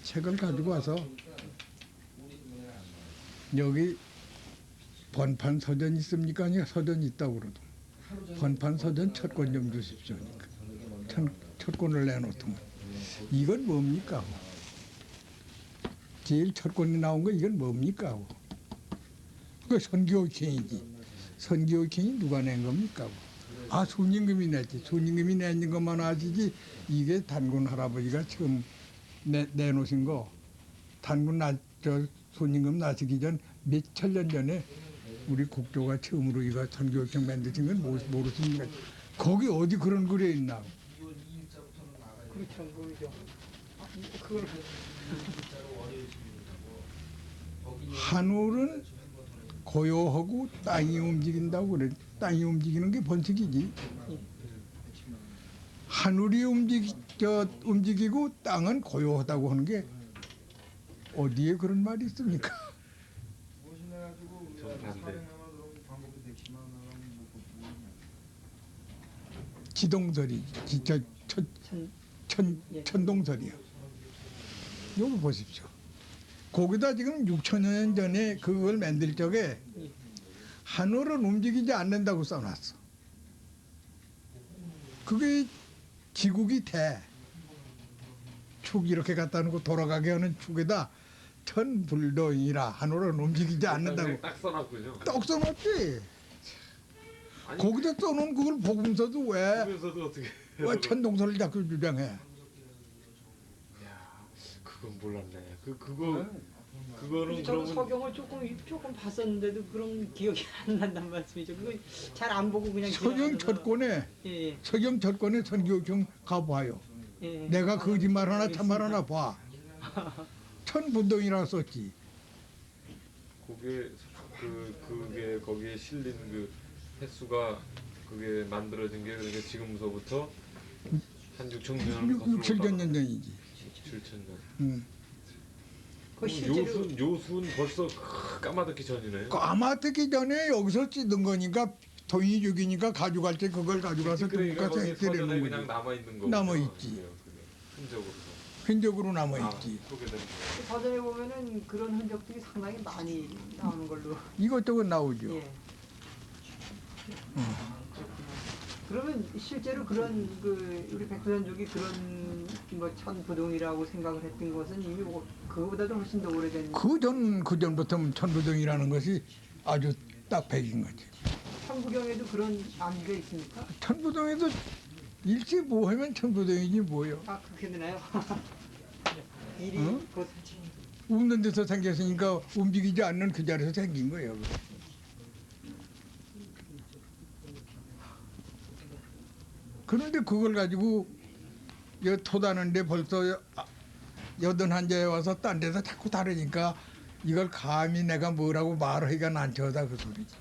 책을 가지고 와서 여기 번판 서전 있습니까? 아니 서전 있다고 그러도 번판 서전 첫 권 좀 주십시오. 첫 권을 내놓더만 이건 뭡니까? 제일 첫 권이 나온 거 이건 뭡니까? 그 선기옥경이지. 선기옥경이 누가 낸 겁니까? 손임금이 냈지. 손임금이 낸 것만 아시지 이게 단군 할아버지가 처음 내놓으신 거. 단군 손임금 나시기 전 몇 천년 전에 우리 국조가 처음으로 이거 선기옥경 만드신 건 모르십니까? 거기 어디 그런 글에 있나? 그렇죠, 모르죠. 그걸 하늘은 고요하고 땅이 움직인다고 그래. 땅이 움직이는 게 번식이지. 하늘이 움직이고 땅은 고요하다고 하는 게 어디에 그런 말이 있습니까? 전 반대. 지동설이 천동설이요. 여기 보십시오. 거기다 지금 6천여 년 전에 그걸 만들 적에 하늘은 움직이지 않는다고 써놨어. 그게 지국이 돼. 축 이렇게 갖다 놓고 돌아가게 하는 축에다 천불도이라 하늘은 움직이지 않는다고 딱 써놨군요. 딱 써놨지. 아니, 거기다 써놓은 그걸 보면서도 왜 보면서도 어떻게? 천동설을 자꾸 주장해? 야, 그건 몰랐네. 그거는 저도 그러면 서경을 조금 봤었는데도 그런 기억이 안 난단 말씀이죠. 그거 잘 안 보고 그냥 서경 지나가서. 철권에 예, 서경 철권에 선교경 가봐요. 예, 예. 내가 거짓말 하나 참말 하나 봐. 있습니다. 천분동이라 썼지. 그게 거기에 실린 그 횟수가 그게 만들어진 게 그러니까 지금서부터 한 6천 년 6, 7천 년 전이지. 7천 년. 그 실제로 요순 벌써 까마득히 전이네. 까마득기 전에 여기서 찌든 거니까 돈이 죽이니까 가져갈 때 그걸 가져가서 그러니까 가서 거기 해결하는 서전에 거지. 그냥 남아 있는 거. 남아있지. 흔적으로. 흔적으로 남아있지. 소개되는 거. 사전에 보면은 그런 흔적들이 상당히 많이 나오는 걸로. 이것저것 나오죠. 예. 그러면 실제로 그런 그 우리 백두산족이 그런 뭐 천부동이라고 생각을 했던 것은 이미 그거보다도 훨씬 더 오래된. 그 전부터 천부동이라는 것이 아주 딱 백인 거지. 천부경에도 그런 암기가 있습니까? 천부동에도 일찍 뭐 하면 천부동이지 뭐요. 아 그렇게 되나요? 일이 응? 곧 웃는 데서 생겼으니까 움직이지 않는 그 자리에서 생긴 거예요. 그런데 그걸 가지고 토다는데 벌써 81자에 와서 딴 데서 자꾸 다르니까 이걸 감히 내가 뭐라고 말하기가 난처하다 그 소리지.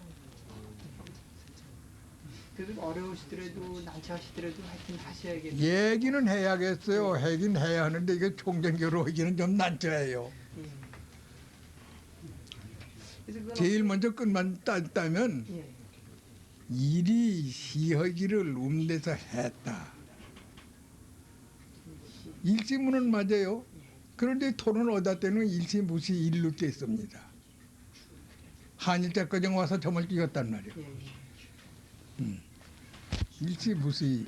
그래도 어려우시더라도 난처하시더라도 하여튼 하셔야겠네요. 얘기는 해야겠어요. 하긴 해야 하는데 이게 총정교로 하기는 좀 난처해요. 예. 그래서 그건 제일 먼저 끝만 따면 예. 일이 시허기를 움대서 했다. 일지문은 맞아요. 그런데 토는 어디다 때는 일시무시 일로 떼습니다. 한일자과정 와서 점을 찍었단 말이에요. 예. 일시무시.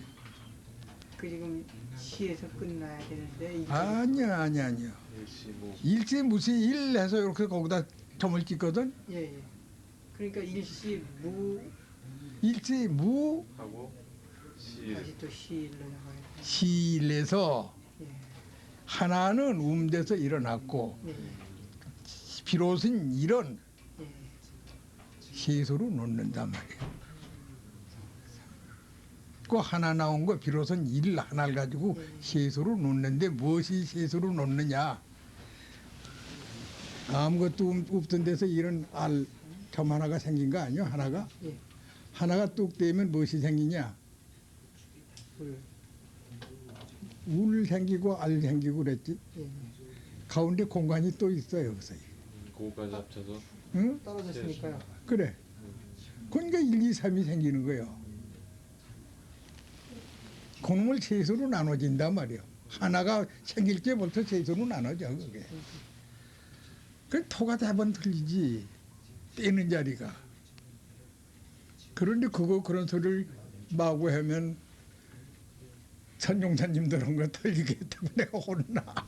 그 지금 시에서 끝나야 되는데 이게 아니야. 일시무시 일 해서 이렇게 거기다 점을 찍거든. 예. 그러니까 일시 무 일시무 하고 시 다시 또 시일로 나가요. 시일에서 예. 하나는 움대서 일어났고 예. 비로소 일은 예. 세수로 놓는단 말이에요. 그 하나 나온 거 비로소 일 하나를 가지고 세수로 놓는데 무엇이 세수로 놓느냐? 아무것도 없던 데서 이런 점 하나가 생긴 거 아니요? 하나가? 예. 하나가 뚝 떼면 무엇이 생기냐? 물. 울 생기고 알 생기고 그랬지. 예. 가운데 공간이 또 있어요. 여기서. 그거까지 합쳐서 응? 떨어졌으니까요. 그래. 그러니까 1, 2, 3이 생기는 거예요. 그놈을 세수로 나눠진단 말이에요. 하나가 생길 때 벌써 세수로 나눠져 그게. 그 토가 대번 틀리지. 떼는 자리가. 그런데 그런 소리를 마구 하면 선용사님들 그런 거 틀리게 했다고 내가 혼나.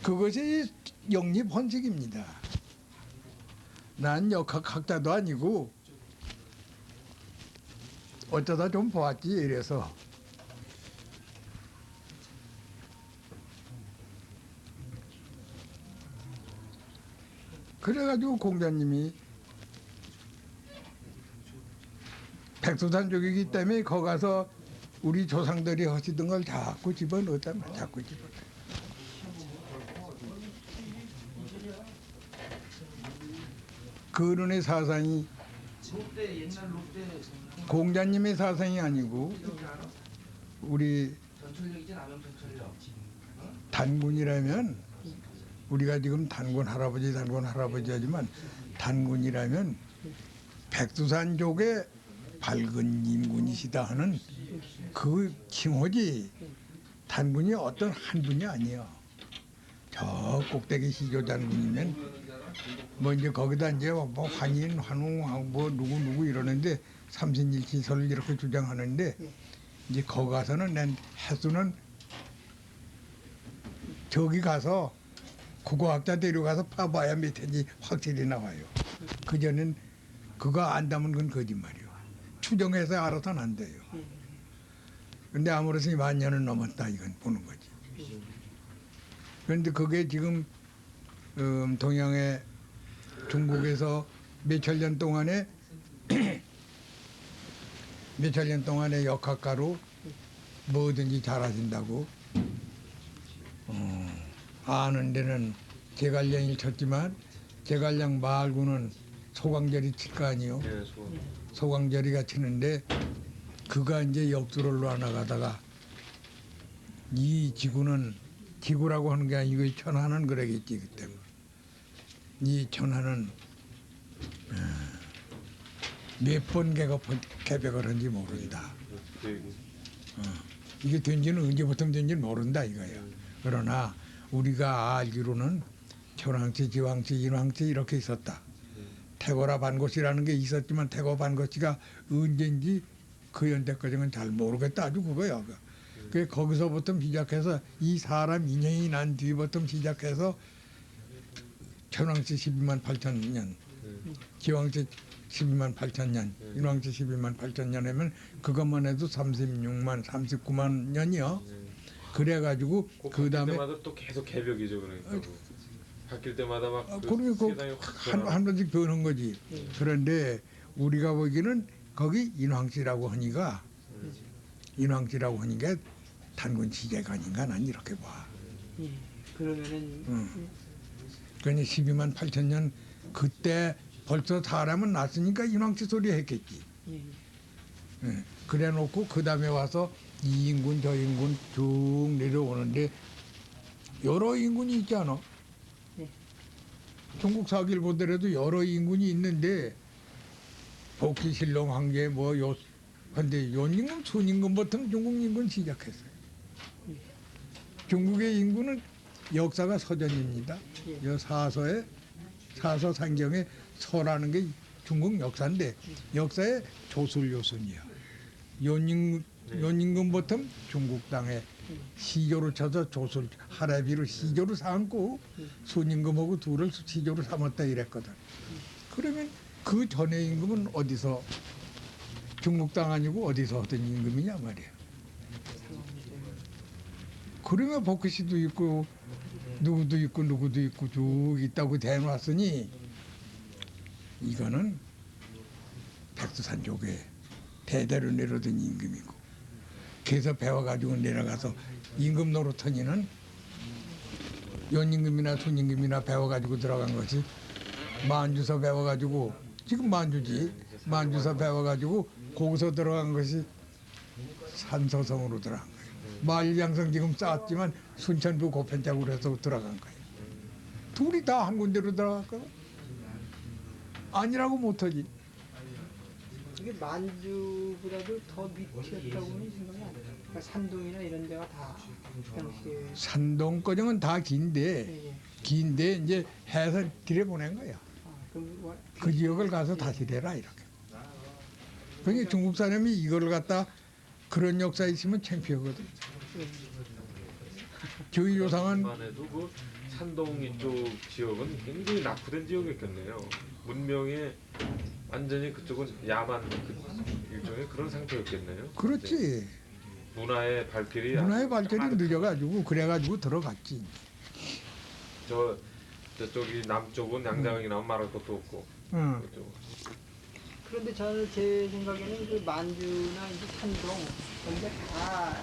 그것이 영립헌식입니다. 난 역학학자도 아니고 어쩌다 좀 보았지 이래서. 그래가지고 공자님이 백두산족이기 때문에 거기 가서 우리 조상들이 하시던 걸 자꾸 집어넣었단 말이야. 자꾸 집어넣어. 그런의 사상이 공자님의 사상이 아니고 우리 단군이라면 우리가 지금 단군 할아버지 하지만 단군이라면 백두산족의 밝은 인군이시다 하는 그 칭호지 단군이 어떤 한 분이 아니야. 저 꼭대기 시조 단군이면 뭐 이제 거기다 이제 뭐 환인, 환웅, 뭐 누구 이러는데 삼신일치설을 이렇게 주장하는데 이제 거기 가서는 난 횟수는 저기 가서 국어학자 데려가서 파봐야 몇 회인지 확실히 나와요. 그전엔 그거 안다면 그건 거짓말이요. 추정해서 알아서는 안 돼요. 근데 아무래도 만 년은 넘었다 이건 보는 거지. 그런데 그게 지금 동양의 중국에서 몇천 년 동안에 몇천 년 동안의 역학가로 뭐든지 잘하신다고 아는 데는 제갈량이 쳤지만 제갈량 말고는 소광절이 칠 거 아니요. 예, 소광절이가 치는데 그가 이제 역주를 놔나가다가 이 지구는 지구라고 하는 게 아니고 이 천하는 그러겠지 그때. 이 천하는 몇 번 개벽을 한지 모른다. 그 얘기. 이게 된지는 언제부터 된지는 모른다 이거야. 그러나 우리가 알기로는 천왕치, 지왕치, 인왕치 이렇게 있었다. 태고라 반고씨라는 게 있었지만 태고 반고씨가 언제인지 그 연대까지는 잘 모르겠다. 아주 그거야. 그 거기서부터 시작해서 이 사람 인연이 난 뒤부터 시작해서 천왕치 12만 8천 년, 지왕치 12만 8천 년, 인왕치 12만 8천 년 하면 그것만 해도 36만, 39만 년이요. 그래가지고 그 다음에 때마다 또 계속 개벽이죠 그러니까. 바뀔 때마다 막 그러니까 세상이 확 한 번씩 변한 거지. 그런데 우리가 보기에는 거기 인왕씨라고 하니까 단군 지제가 아닌가 난 이렇게 봐. 예. 그러면은 그러니 12만 8천 년 그때 벌써 사람은 났으니까 인왕씨 소리 했겠지. 예. 예. 그래 놓고 그 다음에 와서 이 인군 저 인군 쭉 내려오는데 여러 인군이 있잖아. 네. 중국 사기를 보더라도 여러 인군이 있는데 복시 신롱 황제 뭐요 근데 요임금 순임금부터 중국 인군 시작했어요. 중국의 인군은 역사가 서전입니다. 요 사서 상경에 서라는 게 중국 역사인데 역사의 조술 요순이야. 요임금부터 중국 땅에 시조를 쳐서 조술 하라비로 시조를 삼고 순임금하고 둘을 시조를 삼았다 이랬거든. 그러면 그 전의 임금은 어디서 중국 땅 아니고 어디서 어떤 임금이냐 말이야. 그러면 복시도 있고 누구도 있고 쭉 있다고 대놓았으니 이거는 백두산족에 대대로 내려오던 임금이고 그래서 배워가지고 내려가서 임금 노릇하니는 연임금이나 순임금이나 배워가지고 들어간 것이 만주서 배워가지고 지금 만주지 만주서 배워가지고 거기서 들어간 것이 산서성으로 들어간 거예요. 만일양성 지금 쌓았지만 순천부 고편짝으로 해서 들어간 거예요. 둘이 다 한 군데로 들어갔거든. 아니라고 못하지. 그게 만주보다도 더 밑이었다고는 생각이 안 나요. 그러니까 산동이나 이런 데가 다 당시에 산동 거정은 다 긴데 이제 해서 들여보낸 거야. 그 지역을 가서 다시 내라 이렇게. 그러니까 중국 사람이 이걸 갖다 그런 역사 있으면 창피하거든. 저희 조상은 만 해도 그 산동 이쪽 지역은 굉장히 낙후된 지역이었겠네요. 문명의 완전히 그쪽은 야만 그 일종의 그런 상태였겠네요. 그렇지. 네. 문화의 발길이 늦어가지고 그래가지고 들어갔지. 저쪽이 남쪽은 양장이 나면 말할 것도 없고. 응. 그쪽. 그런데 저는 제 생각에는 그 만주나 이제 산동 여기가 다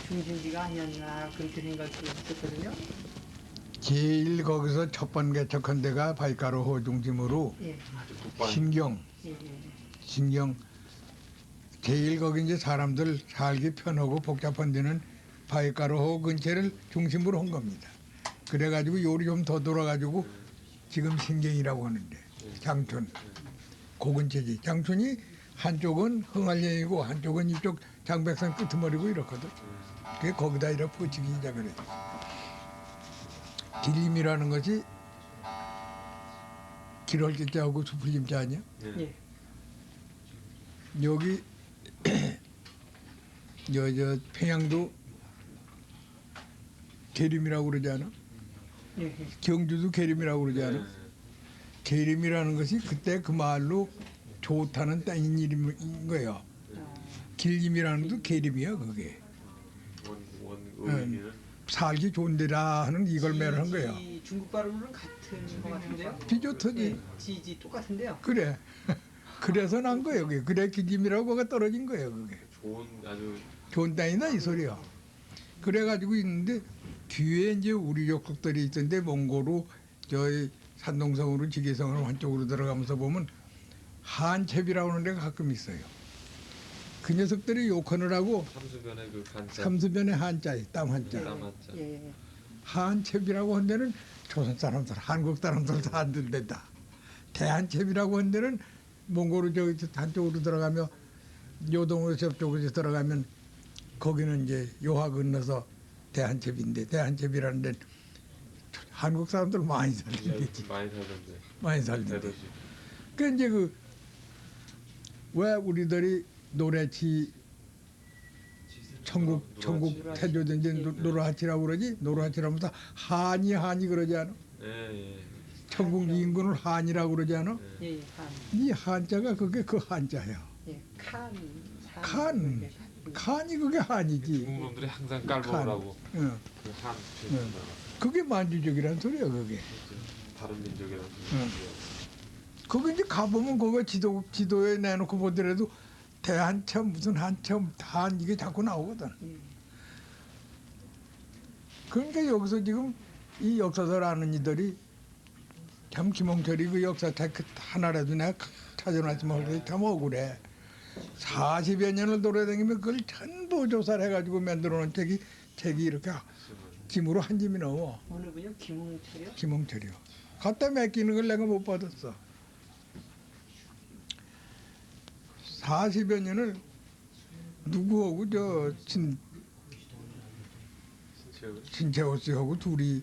중심지가 아니었나 그렇게 생각이 있었거든요. 제일 거기서 첫 번 개척한 데가 발가루호 중심으로 예. 신경 예. 제일 거기 이제 사람들 살기 편하고 복잡한 데는 바위가루 근처를 중심으로 한 겁니다. 그래가지고 요리 좀 더 돌아가지고 지금 신경이라고 하는데 장촌 그 근처지. 장촌이 한쪽은 흥할령이고 한쪽은 이쪽 장백산 끄트머리고 이렇거든. 그게 거기다 이렇게 퍼치기 시작을 해. 길림이라는 것이 길을 길자하고 숲을 김자 아니야? 예. 여기 저 평양도 계림이라고 그러지 않아? 예. 예. 경주도 계림이라고 그러지 않아? 네. 계림이라는 것이 그때 그 말로 좋다는 땡인 이름인 거예요. 길림이라는 것도 계림이야 그게. 원 의미는 살기 좋은 데라 하는 이걸 매를 한 거예요. 지지 중국 발음으로는 같은 것 같은데요. 비조터지. 예. 지지 똑같은데요. 그래. 그래서 난 거예요. 그게. 그래 길림이라고 뭐가 떨어진 거예요. 그게. 좋은 아주 좋은 땅이다 이 소리야. 그래가지고 있는데 뒤에 이제 우리 족속들이 있던데 몽고로 저희 산동성으로 지계성으로 한쪽으로 들어가면서 보면 한채비라고 하는 데가 가끔 있어요. 그 녀석들이 욕하느라고 삼수변의 그 간자 삼수변의 한자에 땀 한자. 남한자. 예. 한채비라고 한 데는 조선 사람들, 한국 사람들 다 안 된다. 대한채비라고 한 데는 몽고로 저기 한쪽으로 들어가며 요동으로 저쪽으로 들어가면 거기는 이제 요하 건너서 대한채비인데 대한채비라는 데는 한국 사람들 많이 살던데 많이 살던데. 많이 살던데. 대도시. 그 이제 왜 우리들이 노래치 천국 태조된지 노라하치라고 그러지? 노라하치라면서 한이 그러지 않아? 예. 천국 인근을 한이라고 그러지 않아? 예. 한. 이 한자가 그게 그 한자야. 예. 칸. 칸이 그게 한이지. 중국놈들이 항상 깔보라고 응. 그한 응. 그게 만주족이란 소리야 그게. 다른 민족이라는 응. 거기 이제 가보면 그거 지도에 내놓고 보더라도 대한참 무슨 한참 한 이게 자꾸 나오거든. 그러니까 여기서 지금 이 역사를 아는 이들이 참 김홍철이 그 역사 책 하나라도 내가 찾아놨으면 참 억울해. 40여 년을 돌아다니면 그걸 전부 조사를 해가지고 만들어 놓은 책이 이렇게 짐으로 한 짐이 넘어. 어느 분이요? 김홍철이요? 김홍철이요. 갖다 맡기는 걸 내가 못 받았어. 40여 년을 누구하고 진채호 씨하고 둘이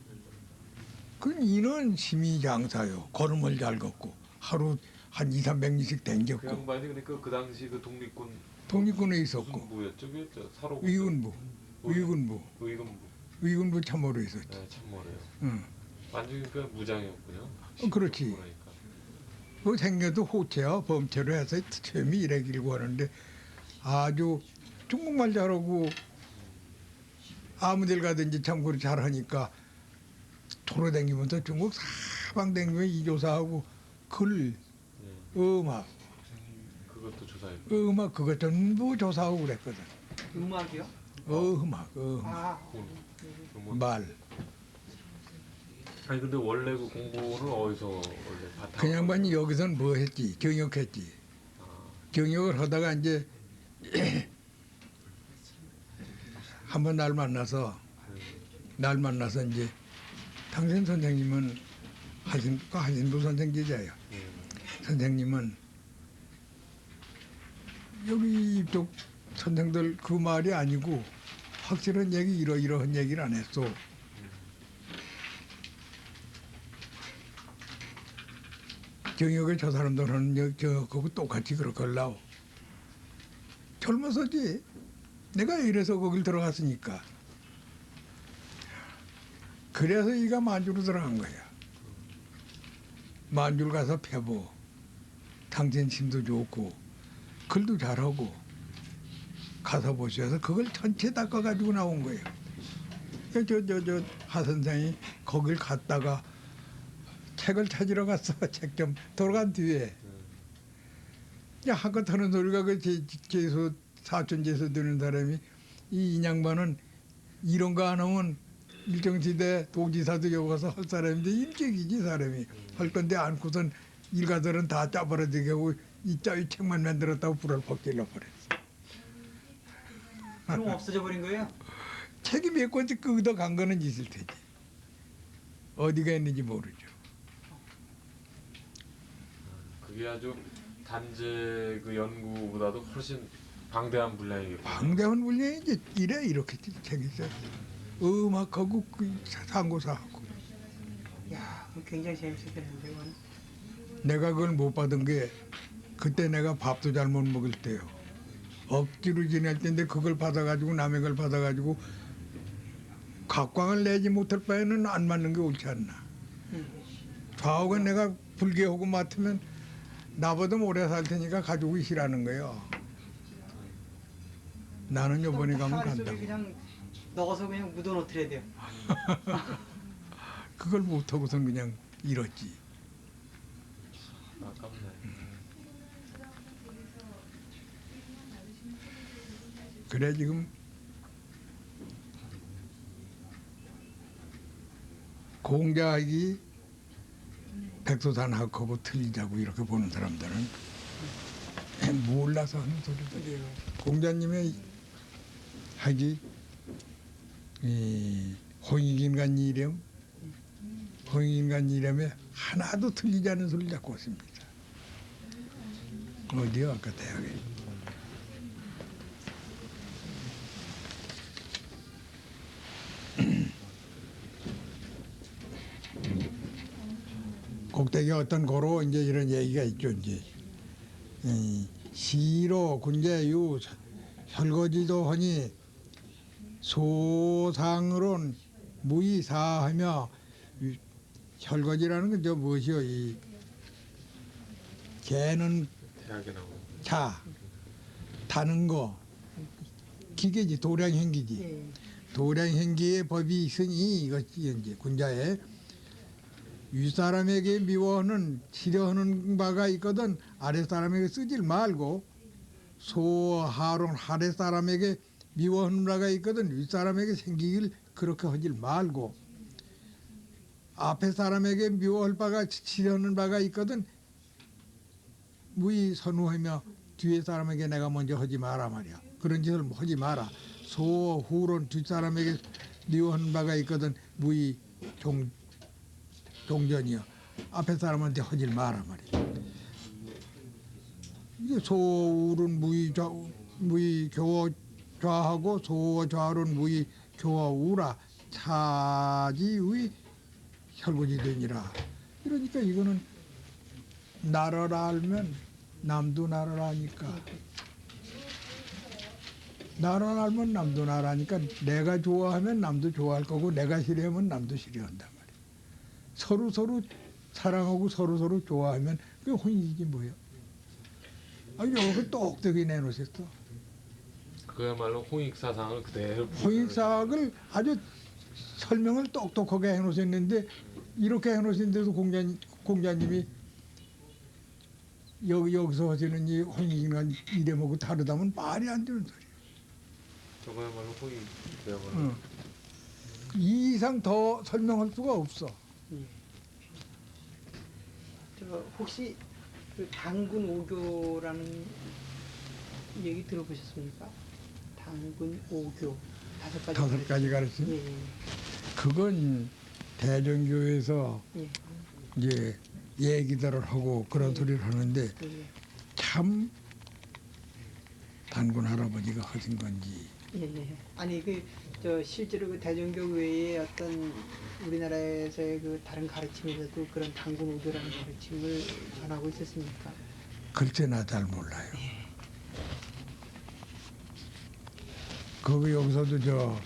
그 이는 심의장사요. 걸음을 잘 걷고 하루 한 200~300리씩 그 댕겼고 양반이 그러니까 그 당시 그 독립군 독립군에 무슨 있었고 부였죠? 그였죠. 사로 위군부 참모로 있었지. 네, 참모래요. 응. 완전히 그 무장이었군요. 그렇지. 그러니까. 그 생겨도 호체와 범체로 해서 처음이 이래 길고 하는데 아주 중국말 잘하고 아무 데 가든지 참고로 잘하니까 돌아다니면서 중국 사방 다니면 이조사하고 글, 네. 음악, 그것도 조사해. 음악 그거 전부 조사하고 그랬거든. 음악이요? 음악, 아. 말. 아니 근데 원래 그 공부는 어디서 원래 바탕? 그 양반이 여기서는 뭐 했지? 경역했지. 경역을 하다가 이제 한번 날 만나서 이제 당신 선생님은 하신부 선생 제자예요. 선생님은 여기 이쪽 선생들 그 말이 아니고 확실한 얘기 이러이러한 얘기를 안 했어. 경역에 저 사람들은 그거 똑같이 그럴 걸라고. 젊어서지. 내가 이래서 거길 들어갔으니까. 그래서 이가 만주로 들어간 거야. 만주를 가서 펴보. 당신 힘도 좋고 글도 잘하고 가서 보셔서 그걸 전체 닦아가지고 나온 거예요. 저 하 선생이 거길 갔다가 책을 찾으러 갔어. 책 좀 돌아간 뒤에. 야, 한껏 하는 소리가 그 제수 사촌 제수 되는 사람이 이 인양반은 이런 거 안 하면 일정시대 도지사도 여기 가서 할 사람인데 일찍이지 사람이 할 건데 않고선 일가들은 다 짜버려지게 하고 이 책만 만들었다고 불을 퍽 질러버렸어. 그럼 없어져 버린 거예요? 책이 몇 권씩 끄덕간 거는 있을 테지. 어디가 있는지 모르죠. 그게 아주 단재 그 연구보다도 훨씬 방대한 분량이겠군요. 방대한 분량이 이제 이렇게 책이 있어요. 음악하고 그 상고사하고. 야, 굉장히 재밌었겠는데 이거는. 내가 그걸 못 받은 게 그때 내가 밥도 잘 못 먹을 때요. 억지로 지낼 때인데 그걸 받아가지고 남의 걸 받아가지고 각광을 내지 못할 바에는 안 맞는 게 옳지 않나. 좌우가 내가 불개하고 맡으면 나보다 오래 살 테니까 가지고 있으라는 거예요. 나는 요번에 가면 항아리 속에 간다고. 그냥 넣어서 그냥 묻어놓더래야 돼요. 그걸 못하고선 그냥 잃었지. 아깝네. 그래 지금 공자학이 백두산학하고 틀리자고 이렇게 보는 사람들은 몰라서 하는 소리들. 공자님의 학이 이 홍익인간 이념, 홍익인간 이념에 하나도 틀리지 않은 소리를 갖고 있습니다. 어디요? 아까 대학에. 꼭대기 어떤 고로 이제 이런 얘기가 있죠. 이제 시로 군제유 설거지도 하니 소상으론 무이사하며 설거지라는 건 저 무엇이요? 이 개는 대학에 나오고. 자 타는 거 기계지 도량행기지. 예. 도량행기의 법이 있으니 이것이 이제 군자에 윗사람에게 미워하는 싫어하는 바가 있거든 아랫사람에게 쓰질 말고 소하론 아랫사람에게 미워하는 바가 있거든 윗사람에게 생기길 그렇게 하질 말고 앞에 사람에게 미워할 바가 싫어하는 바가 있거든 무의 선우하며 뒤에 사람에게 내가 먼저 하지 마라 말이야. 그런 짓을 하지 마라. 소후론 뒷사람에게 미워하는 바가 있거든 무의 종전이여. 앞에 사람한테 하질 마라 말이야. 이게 소울은 무의 교어 좌하고 소어 좌는 무의 교어 우라 차지의 혈구지 되니라. 그러니까 이거는 나를 알면 남도 나를 아니까. 나를 알면 남도 나를 아니까 내가 좋아하면 남도 좋아할 거고 내가 싫어하면 남도 싫어한단 말이야. 서로 사랑하고 서로 좋아하면 그게 혼인이지 뭐예요. 아, 이렇게 똑똑히 내놓으셨어. 그야말로 홍익사상을 그대로. 홍익사학을 아주 설명을 똑똑하게 해놓으셨는데 이렇게 해놓으셨는데도 공자님이 여기서 하시는 이 홍익인간 이름하고 다르다면 말이 안 되는 소리예요. 저거야말로 홍익이야말로. 이 이상 더 설명할 수가 없어. 저 혹시 그 당군 오교라는 얘기 들어보셨습니까? 당군 오교 다섯 가지 가르침. 예, 그건 대전교에서 예, 이제 얘기들을 하고 그런 소리를 하는데 예, 참 단군 할아버지가 하신 건지 예. 아니 저 실제로 그 대전교 외에 어떤 우리나라에서의 그 다른 가르침에서도 그런 당군 오교라는 가르침을 전하고 있었습니까? 글쎄 나 잘 몰라요. 거기 여기서도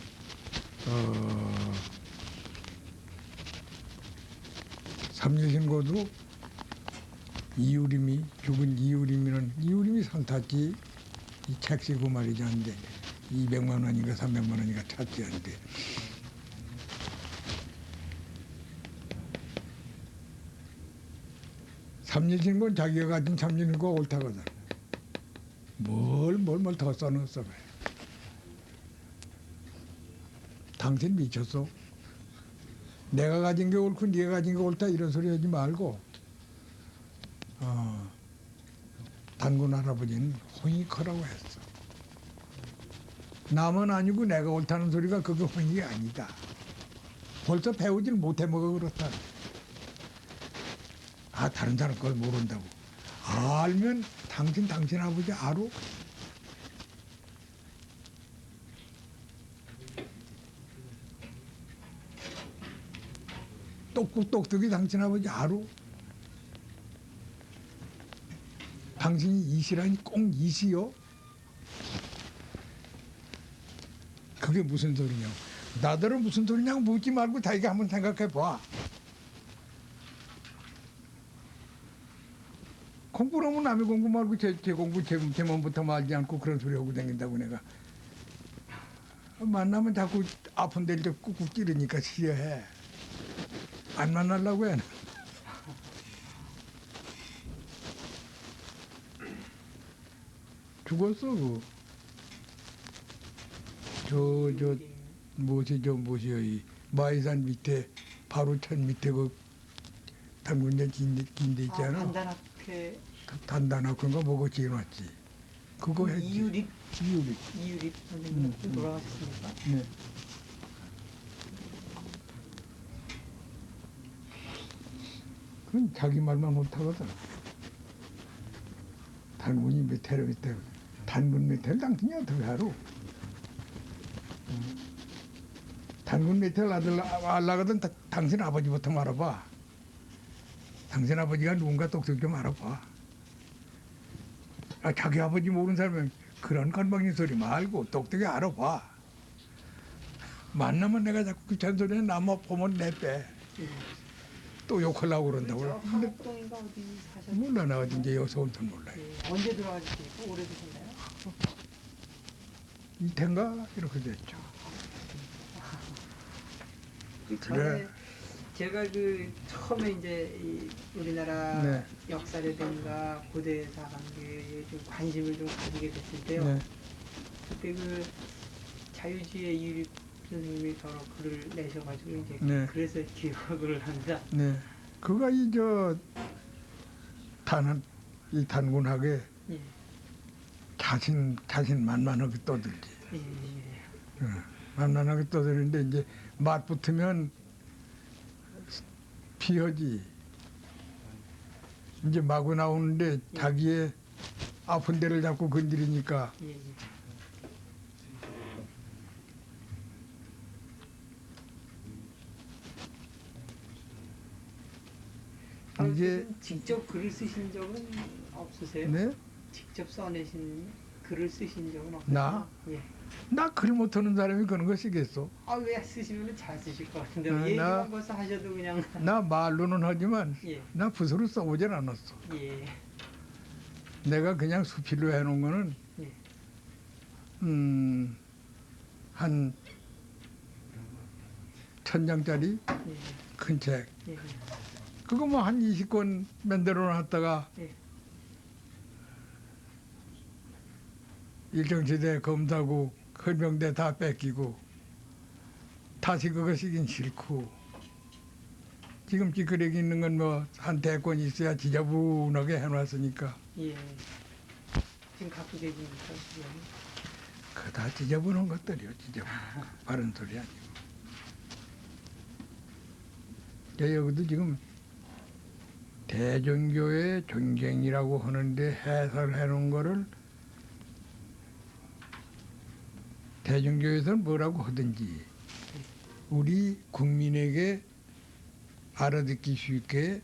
삼려신고도 이유림이 죽은 이유림이 상 탔지. 이 책 쓰고 말이지 않는데 200만 원인가 300만 원인가 탔지 않는데 삼려신고는 자기가 가진 삼려신고가 옳다거든. 뭘 더 써놨어 그래. 당신 미쳤어? 내가 가진 게 옳고 네가 가진 게 옳다 이런 소리 하지 말고 단군 할아버지는 홍익하라고 했어. 남은 아니고 내가 옳다는 소리가 그거 혼이 아니다. 벌써 배우질 못해 먹어 그렇다. 아 다른 사람 걸 모른다고. 알면 당신 아버지 알아? 똑똑똑똑이 당신 아버지 알아? 당신이 이시라니 꼭 이시요? 그게 무슨 소리냐? 나더러 무슨 소리냐고 묻지 말고 자기가 한번 생각해 봐. 공부를 하면 남의 공부 말고 제 공부 제 몸부터 말지 않고 그런 소리 하고 다닌다고 내가. 만나면 자꾸 아픈 데를 꾹꾹 찌르니까 싫어해. 안 만나려고 해. 죽었어 그. 무엇이요 이 마이산 밑에 바로 천 밑에 그 단군대 긴데 있잖아. 단단하게 단단하고 그런 거 먹어 지어놨지. 그거 했지. 이유립 이유리. 선생님 돌아가셨습니까? 네. 그건 자기 말만 못하거든. 단군이 밑에로 단군 밑에를 당신이 어떻게 알아? 단군 밑에를 알라거든 당신 아버지부터 말아봐. 당신 아버지가 누군가 똑똑 좀 알아봐. 아, 자기 아버지 모르는 사람은 그런 건방진 소리 말고 똑똑히 알아봐. 만나면 내가 자꾸 귀찮은 소리는 나만 보면 내빼. 또 욕하려고 그런다고. 한옥동인가 어디 사셨어요? 몰라 나 어디 이제 여기서 온줄 몰라요. 예. 언제 들어가셨습니까? 오래되셨나요? 이태인가 이렇게 됐죠. 그 그래. 전에 제가 그 처음에 이제 이 우리나라 네. 역사라든가 고대사 관계에 좀 관심을 좀 가지게 됐을 때요. 네. 그때 그 자유주의 이유립 선생님이 저로 글을 내셔가지고 이제 네. 그래서 기억을 합니다. 네. 그가 이 단군하게 예. 자신 만만하게 떠들지. 예. 만만하게 떠드는데 이제 맛 붙으면 피하지. 이제 마구 나오는데 자기의 아픈 데를 자꾸 건드리니까 예. 예. 이게 직접 글을 쓰신 적은 없으세요? 네? 직접 써내신 글을 쓰신 적은 없으세요? 나? 예. 나 글 못하는 사람이 그런 거 쓰겠어. 아 왜 쓰시면 잘 쓰실 것 같은데 나- 얘기만 벌써 하셔도 그냥 나 말로는 하지만 예. 나 붓으로 써보질 않았어. 예. 내가 그냥 수필로 해놓은 거는 예. 한 1000장짜리 예. 큰 책. 예. 그거 뭐 한 20권 만들어 놨다가 예. 일정시대 검사고 헌병대 다 뺏기고 다시 그거 쓰긴 싫고 지금 찌끄레기 있는 건 뭐 한 대권 있어야 지저분하게 해놨으니까 예. 지금 갖고 계십니까? 지금? 그거 다 지저분한 것들이요. 지저분한 거. 바른 소리 아니고. 여기도 지금 대종교의 존경이라고 하는데 해설해 놓은 거를 대종교에서는 뭐라고 하든지 우리 국민에게 알아듣기 쉽게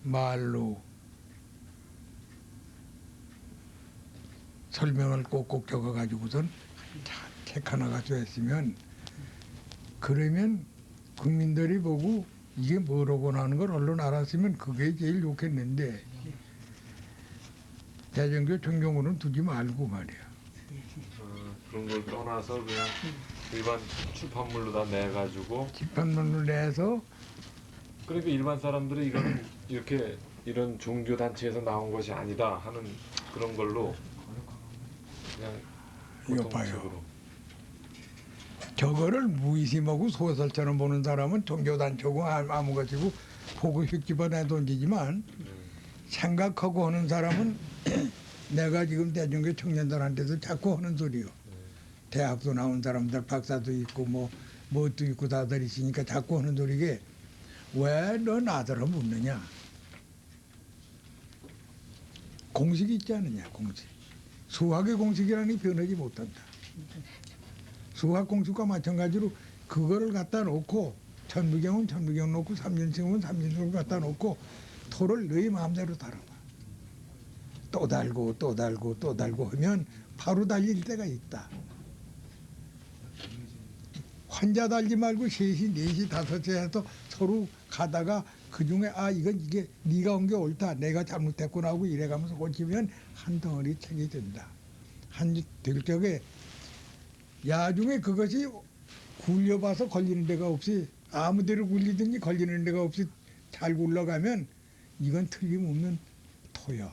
말로 설명을 꼭꼭 적어가지고선 책 하나 가져왔으면 그러면 국민들이 보고 이게 뭐라고 하는 걸 얼른 알았으면 그게 제일 좋겠는데 대종교 존경으로는 두지 말고 말이야. 그런 걸 떠나서 그냥 일반 출판물로 다 내가지고 집판문을 내서 그러니까 일반 사람들이 이거는 이렇게 이런 종교 단체에서 나온 것이 아니다 하는 그런 걸로 그냥 이거 봐요. 보통식으로. 저거를 무의심하고 소설처럼 보는 사람은 종교단체고 아무 것이고 보고 휙 집어내 던지지만 생각하고 하는 사람은 내가 지금 대종교 청년들한테도 자꾸 하는 소리요. 대학도 나온 사람들 박사도 있고 뭐도 있고 다들 있으니까 자꾸 하는 소리게 왜 너 나더러 묻느냐. 공식이 있지 않느냐. 공식. 수학의 공식이라는 게 변하지 못한다. 수학 공식과 마찬가지로 그거를 갖다 놓고 천부경은 천부경 놓고 삼진승은 삼진승을 갖다 놓고 토를 너희 마음대로 달아봐. 또 달고 또 달고 또 달고 하면 바로 달릴 때가 있다. 혼자 달지 말고 셋이 넷이 다섯이 해서 서로 가다가 그중에 이게 네가 온 게 옳다 내가 잘못했구나 하고 이래가면서 고치면 한 덩어리 책이 된다. 될 적에 야중에 그것이 굴려봐서 걸리는 데가 없이 아무 데로 굴리든지 걸리는 데가 없이 잘 굴러가면 이건 틀림없는 토요.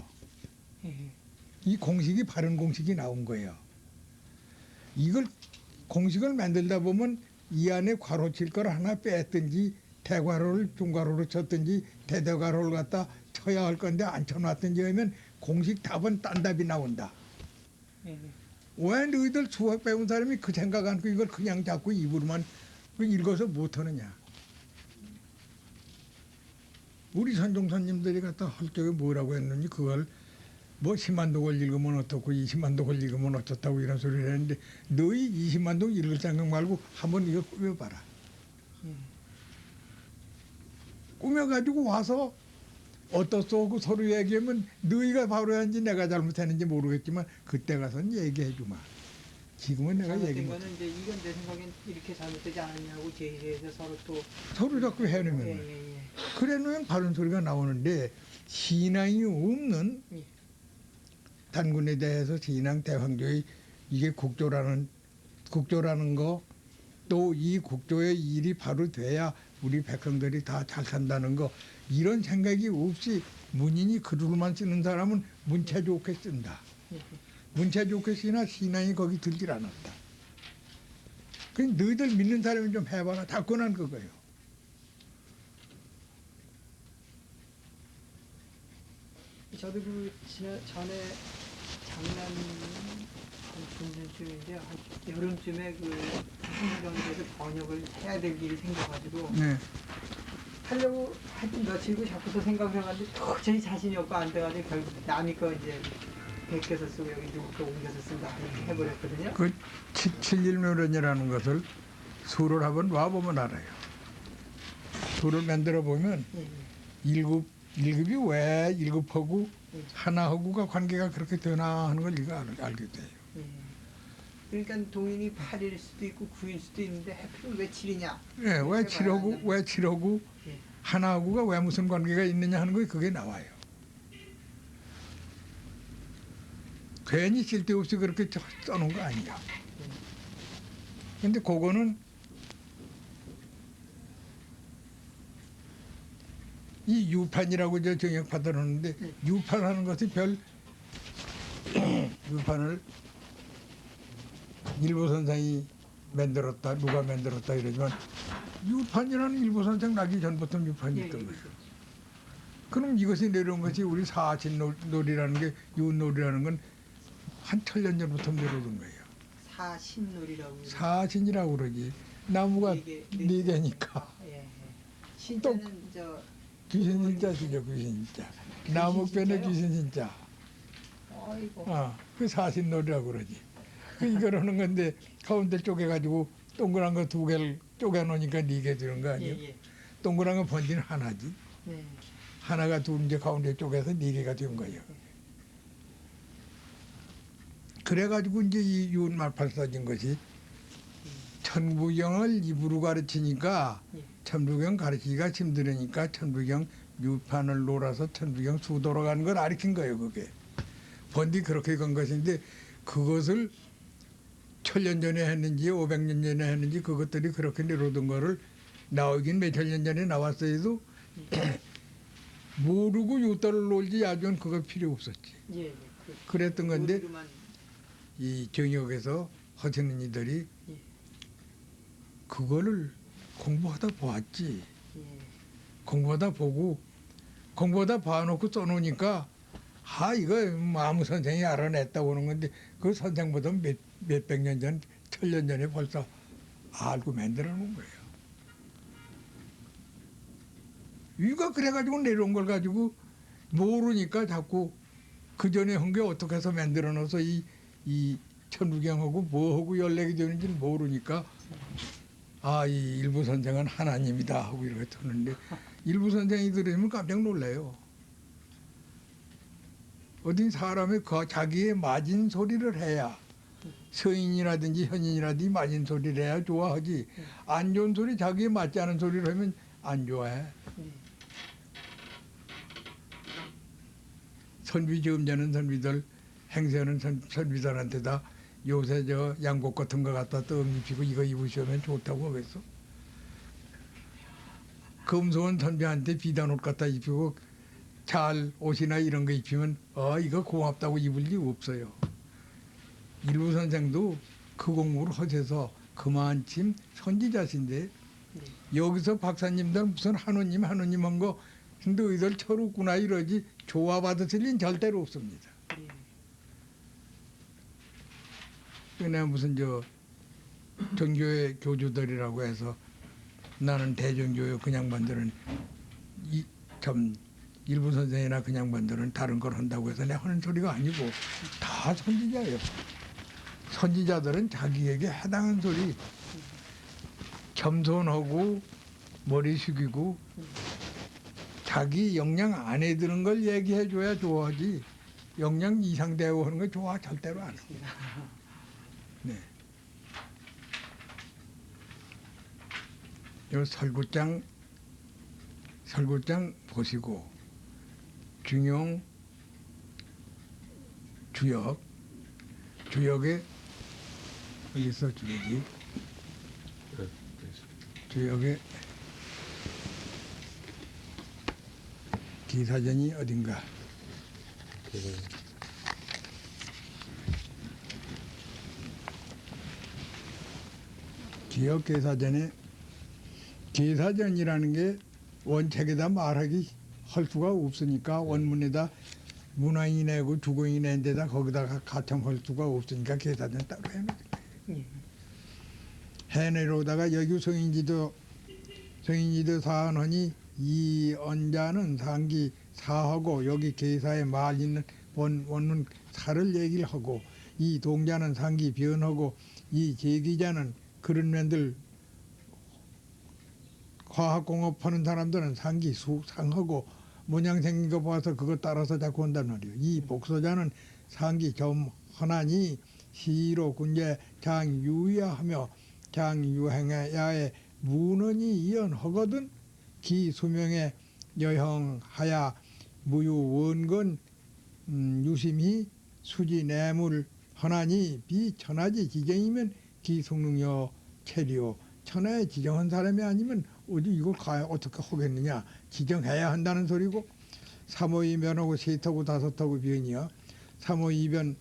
이 공식이 바른 공식이 나온 거예요. 이걸 공식을 만들다 보면 이 안에 괄호 칠 걸 하나 뺐든지 대괄호를 중괄호로 쳤든지 대대괄호를 갖다 쳐야 할 건데 안 쳐놨든지 하면 공식 답은 딴 답이 나온다. 왜 너희들 수학 배운 사람이 그 생각 않고 이걸 그냥 잡고 입으로만 읽어서 못하느냐. 우리 선종선님들이 갖다 할 적에 뭐라고 했는지 그걸 뭐 10만 독을 읽으면 어떻고 20만 독을 읽으면 어떻다고 이런 소리를 했는데 너희 20만 독 읽을 생각 말고 한번 이거 꾸며봐라. 꾸며가지고 와서 어떻소 하고 서로 얘기하면 너희가 바로 했는지 내가 잘못했는지 모르겠지만 그때 가서는 얘기해주마. 지금은 내가 얘기 잘못된 못해. 거는 이제 이건 내 생각엔 이렇게 잘못되지 않았냐고 제의해서 서로 또 서로 자꾸 해내면 예. 그래 놓으면 바른 소리가 나오는데 신앙이 없는 예. 단군에 대해서 신앙 대황조의 이게 국조라는 거 또 이 국조의 일이 바로 돼야 우리 백성들이 다 잘 산다는 거 이런 생각이 없이 문인이 글로만 쓰는 사람은 문체 좋게 쓴다. 문체 좋게 쓰나 신앙이 거기 들질 않았다. 그 너희들 믿는 사람이 좀 해봐라. 자꾸난 그거예요. 저도 그 전에 작년 중순쯤인데요. 한 여름쯤에 그 한국경제에서 번역을 해야 될 일이 생겨가지고 네. 하려고 하여튼 며칠고 자꾸서 생각해봤는데 도저히 자신이 없고 안 돼가지고 결국 남이 거 이제 베껴서 쓰고 여기 누구 거 옮겨서 쓴다 이렇게 해버렸거든요. 그 칠일묘론이라는 것을 수를 한번 와보면 알아요. 수를 만들어 보면 일급이 왜 일급하고 하나하고가 관계가 그렇게 되나 하는 걸 이거 알게 돼요. 그러니까 동인이 8일 수도 있고 9일 수도 있는데 하필 왜 7이냐? 예, 왜 칠하고 예. 하나하고가 왜 무슨 관계가 있느냐 하는 거 그게 나와요. 괜히 쓸데없이 그렇게 써놓은 거 아니야. 근데 그거는 이 유판이라고 저 정역 받아놓는데 유판하는 것이 유판을 일부 선생이 만들었다 누가 만들었다 이러지만 유판이라는 일부 선생 나기 전부터 유판이 있던 거예요. 그럼 이것이 내려온 것이 우리 사신놀이라는 게 유놀이라는 건 한 1000년 전부터 내려오던 거예요. 사신놀이라고. 사신이라고 그러지. 나무가 네 개니까. 신자는 저 귀신 진짜시죠, 귀신 진짜. 나무편에 귀신 진짜. 어이고. 그 사신놀이라고 그러지. 이걸 하는 건데 가운데 쪼개가지고 동그란 거 2개를 쪼개놓으니까 4개 되는 거 아니에요? 예. 동그란 거 번지는 하나지. 네. 하나가 이제 가운데 쪼개서 4개가 된 거예요. 그래가지고 이제 이 윤말팔 써진 것이 천부경을 입으로 가르치니까 천부경 가르치기가 힘들으니까 천부경 유판을 놀아서 천부경 수도로 가는 걸 가르친 거예요. 그게 번디 그렇게 간 것인데 그것을 1000년 전에 했는지 500년 전에 했는지 그것들이 그렇게 내려오던 거를 나오긴 몇천 년 전에 나왔어도 모르고 요따를 놀지 야전 그거 필요 없었지. 예. 그랬던 건데 모르기만. 이 정역에서 하시는 이들이 그거를 공부하다 보았지. 공부하다 보고 공부하다 봐놓고 써놓으니까 이거 아무 선생이 알아냈다고 하는 건데 그 선생보다 몇백 년 전 천년 전에 벌써 알고 만들어 놓은 거예요. 이거 그래가지고 내려온 걸 가지고 모르니까 자꾸 그 전에 한 게 어떻게 해서 만들어 놓아서 이 천부경하고 뭐하고 연락이 되는지 모르니까 이 일부 선생은 하나님이다 하고 이렇게 듣는데 일부 선생이 들으면 깜짝 놀라요. 어딘 사람이 그 자기의 맞은 소리를 해야 서인이라든지 현인이라든지 맞은 소리를 해야 좋아하지 안 좋은 소리 자기에 맞지 않은 소리를 하면 안 좋아해. 선비 점잖은 선비들 행세하는 선비들한테다 요새 저 양복 같은 거 갖다 떡 입히고 이거 입으시면 좋다고 하겠어. 금소원 선비한테 비단 옷 갖다 입히고 잘 옷이나 이런 거 입히면 이거 고맙다고 입을 리 없어요. 일부 선생도 그 공부를 하셔서 그만침 선지자신데 여기서 박사님들 무슨 하느님 한 거 너희들 철없구나 이러지 조화받으실 린 절대로 없습니다. 내가 무슨 저 정교회 교주들이라고 해서 나는 대정교회 그냥 만드는 참 일부 선생이나 그냥 만드는 다른 걸 한다고 해서 내가 하는 소리가 아니고 다 선지자예요. 선지자들은 자기에게 해당한 소리 겸손하고 머리 숙이고 자기 역량 안에 드는 걸 얘기해 줘야 좋아하지 역량 이상 대우하는 거 좋아 절대로 안 합니다. 네. 요 설구장 보시고 중용 주역에 어디 있어 주역이 주역에 기사전이 어딘가 지역 계사전이라는 게 원책에다 말하기 할 수가 없으니까 원문에다 문화인이 내고 주거인이 낸 데다 거기다가 가청할 수가 없으니까 계사전 따로 해내죠. 해내로다가 여기 성인지도 사안하니 이 언자는 상기 사하고 여기 계사에 말 있는 원문 사를 얘기를 하고 이 동자는 상기 변하고 이 제기자는 그런 면들 과학공업하는 사람들은 상기 상하고 모양 생긴 거 봐서 그거 따라서 자꾸 한단 말이에요. 이 복서자는 상기 점하나니 시로 군제 장유야하며 장유행야에 문헌이 이연하거든 기 수명에 여형하야 무유 원건 유심히 수지 내물 하나니 비천하지 지경이면 기속능여 체리오 천하에 지정한 사람이 아니면 어디 이걸 어떻게 하겠느냐 지정해야 한다는 소리고 삼오이 변하고 세타고 다섯하고 변이야 삼오이 변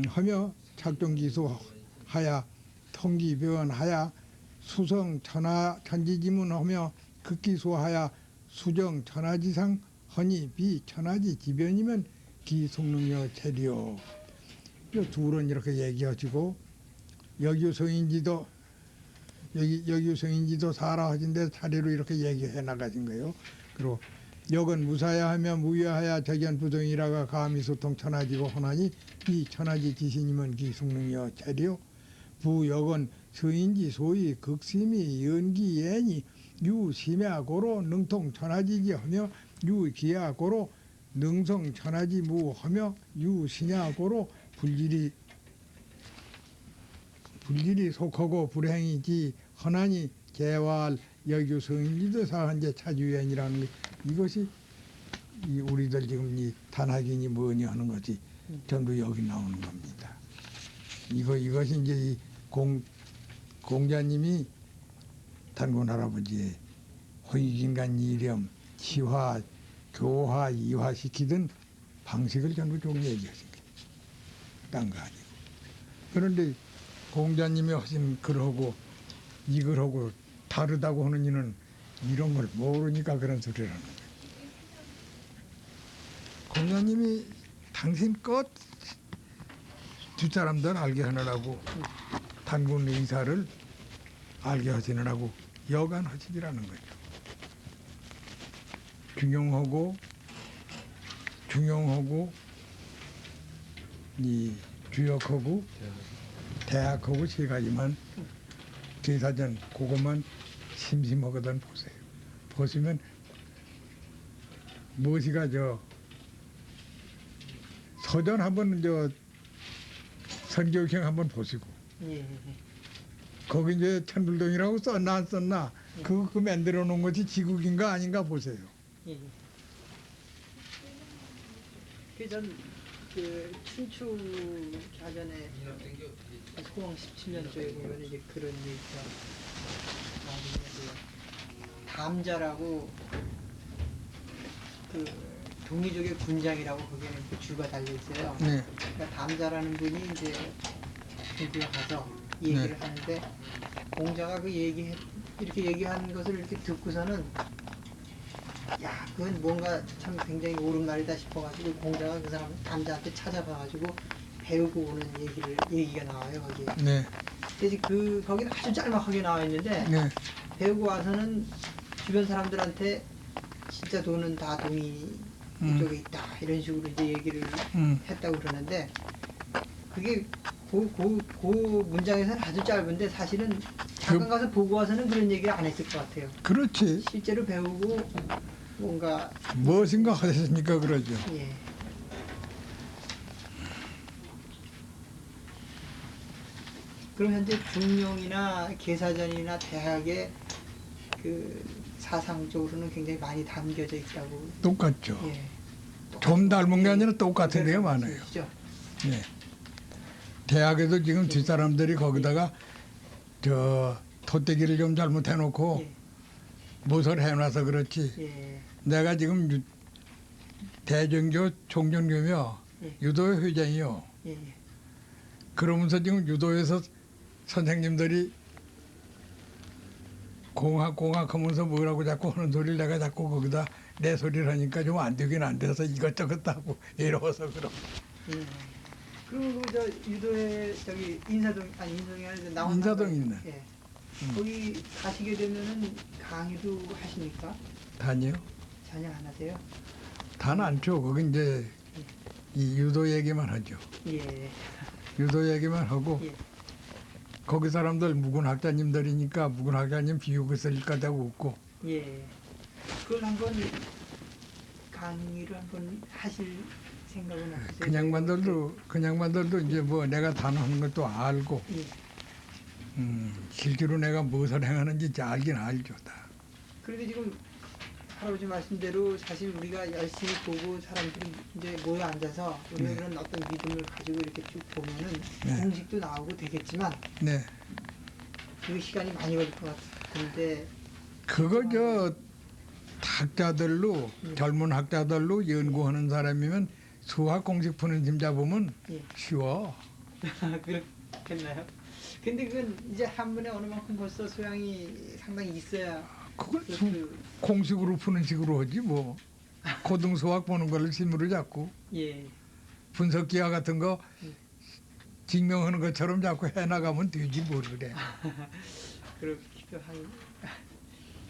하며 작동기소하야 통기변하야 수성 천하 천지지문하며 극기소하야 수정 천하지상 허니 비천하지 지변이면 기속능여 체리오 이 둘은 이렇게 얘기하시고 여규성인지도 사라 하신데 차례로 이렇게 얘기해 나가신 거예요. 그리고 역은 무사야하며 무야하야 적연부동이라가 가미소통 천하지고 하나니 이 천하지 지신이면 기숙능여 체리오 부역은 서인지 소위 극심이 연기예니 유심야고로 능통 천하지지 하며 유기야고로 능성 천하지 무하며 유신야고로 불질이 속하고 불행이지 허나니 개활 여규 성인지도 사한제 차주연이라는 것 이것이 우리들 지금 이 단학인이 뭐니 하는 것이 전부 여기 나오는 겁니다. 이것이 이제 이 공자님이 단군 할아버지의 호익인간 이념 치화 교화 이화시키던 방식을 전부 좀 얘기하신 거예요. 딴 거 아니고. 그런데 공자님이 하신 글하고 이 글하고 다르다고 하는 이는 이런 걸 모르니까 그런 소리를 하는 거예요. 공자님이 당신 껏 뒷사람들 알게 하느라고 단군 의사를 알게 하시느라고 여간 하시기라는 거죠. 중용하고 이 주역하고 대학하고 세 가지만 기사전 그것만 심심하거든 보세요. 보시면 무엇이가 서전 한번 선교형 한번 보시고 예. 거기 이제 천불동이라고 썼나 안 썼나 그 만들어 놓은 것이 지국인가 아닌가 보세요. 예. 그 춘추 자전에 소왕 17년도에 보면 이제 그런 얘기가 나오는데요. 담자라고 그 동이족의 군장이라고 거기에는 그 주가 달려 있어요. 네. 그러니까 담자라는 분이 이제 중국에 가서 얘기를 네. 하는데 공자가 이렇게 얘기한 것을 이렇게 듣고서는 야, 그건 뭔가 참 굉장히 옳은 말이다 싶어가지고 공자가 그 사람 담자한테 찾아가가지고 배우고 오는 얘기가 나와요 거기. 네. 그래서 거기는 아주 짤막하게 나와 있는데 네. 배우고 와서는 주변 사람들한테 진짜 돈은 다 동이 이쪽에 있다 이런 식으로 이제 얘기를 했다고 그러는데 그게 그 문장에서는 아주 짧은데 사실은 잠깐 가서 보고 와서는 그런 얘기를 안 했을 것 같아요. 그렇지. 실제로 배우고 뭔가 무엇인가 하셨으니까 그러죠. 예. 그럼 현재 중용이나 계사전이나 대학의 그 사상적으로는 굉장히 많이 담겨져 있다고. 똑같죠. 예. 좀 닮은 게 아니라 똑같은 데가 많아요. 그렇죠? 네. 대학에도 지금 뒷사람들이 거기다가 토대기를 좀 잘못해놓고 예. 못을 해놔서 그렇지. 예. 내가 지금 대전교 총전교며 예. 유도회 회장이요. 예. 그러면서 지금 유도에서 선생님들이 공학 하면서 뭐라고 자꾸 하는 소리를 내가 자꾸 거기다 내 소리를 하니까 좀 안 되긴 안 돼서 이것저것 하고 이러워서 그럼. 예. 그리고 저 유도회 저기 인사동이 아니라 나온 인사동 있네. 예. 거기 가시게 되면은 강의도 하십니까? 다니요? 전혀 안 하세요? 단 않죠. 거기 이제 이 유도 얘기만 하죠. 예. 유도 얘기만 하고 예. 거기 사람들 묵은학자님들이니까 묵은학자님 비우고 있을까 하고 웃고. 예. 그걸 한번 강의를 한번 하실 생각은 없으세요? 그냥만들도 이제 뭐 내가 단어하는 것도 알고 예. 실제로 내가 무엇을 행하는지 알긴 알죠 다. 그래도 지금 할아버지 말씀대로 사실 우리가 열심히 보고 사람들이 이제 모여 앉아서 우리가 네. 그런 어떤 믿음을 가지고 이렇게 쭉 보면은 네. 공식도 나오고 되겠지만 네. 그 시간이 많이 걸릴 것 같은데 그거 학자들로 젊은 학자들로 연구하는 사람이면 수학 공식 푸는 짐 잡으면 예. 쉬워. 그렇겠나요? 근데 그건 이제 한 번에 어느 만큼 벌써 소양이 상당히 있어야 그걸 그 공식으로 푸는 식으로 하지 뭐. 고등 수학 보는 걸 심으로 잡고 예. 분석기하 같은 거 증명하는 것처럼 자꾸 해나가면 되지 뭘 그래. 그렇기도 한.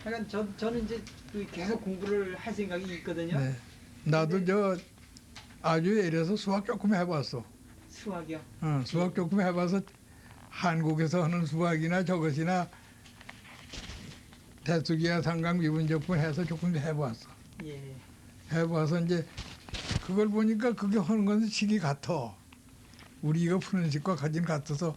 하여간 저는 이제 계속 공부를 할 생각이 있거든요. 네. 나도 아주 예려서 수학 조금 해봤어. 수학이요. 수학 조금 해봐서 한국에서 하는 수학이나 저것이나 대수기야 상강 미분적분 해서 조금 해봤어. 예. 해봐서 이제 그걸 보니까 그게 하는 건 식이 같아. 우리가 푸는 식과 가진 같아서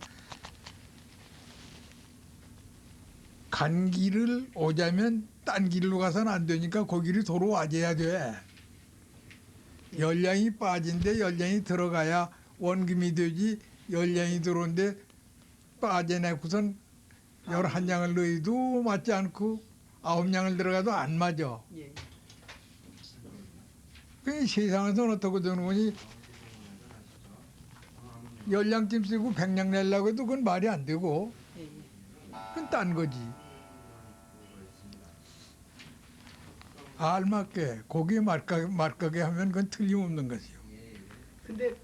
간 길을 오자면 딴 길로 가서는 안 되니까 그 길이 도로 와줘야 돼. 열량이 빠진데 열량이 들어가야 원금이 되지 열량이 들어온데 빠져내고선 11장을 넣어도 맞지 않고 9장을 들어가도 안 맞아. 예. 그 세상에서는 어떻게 되는 거니? 열량쯤 쓰고 100량 내려고 해도 그건 말이 안 되고 예. 그건 딴 거지. 알맞게 고기에 말까게 하면 그건 틀림없는 것이요. 근데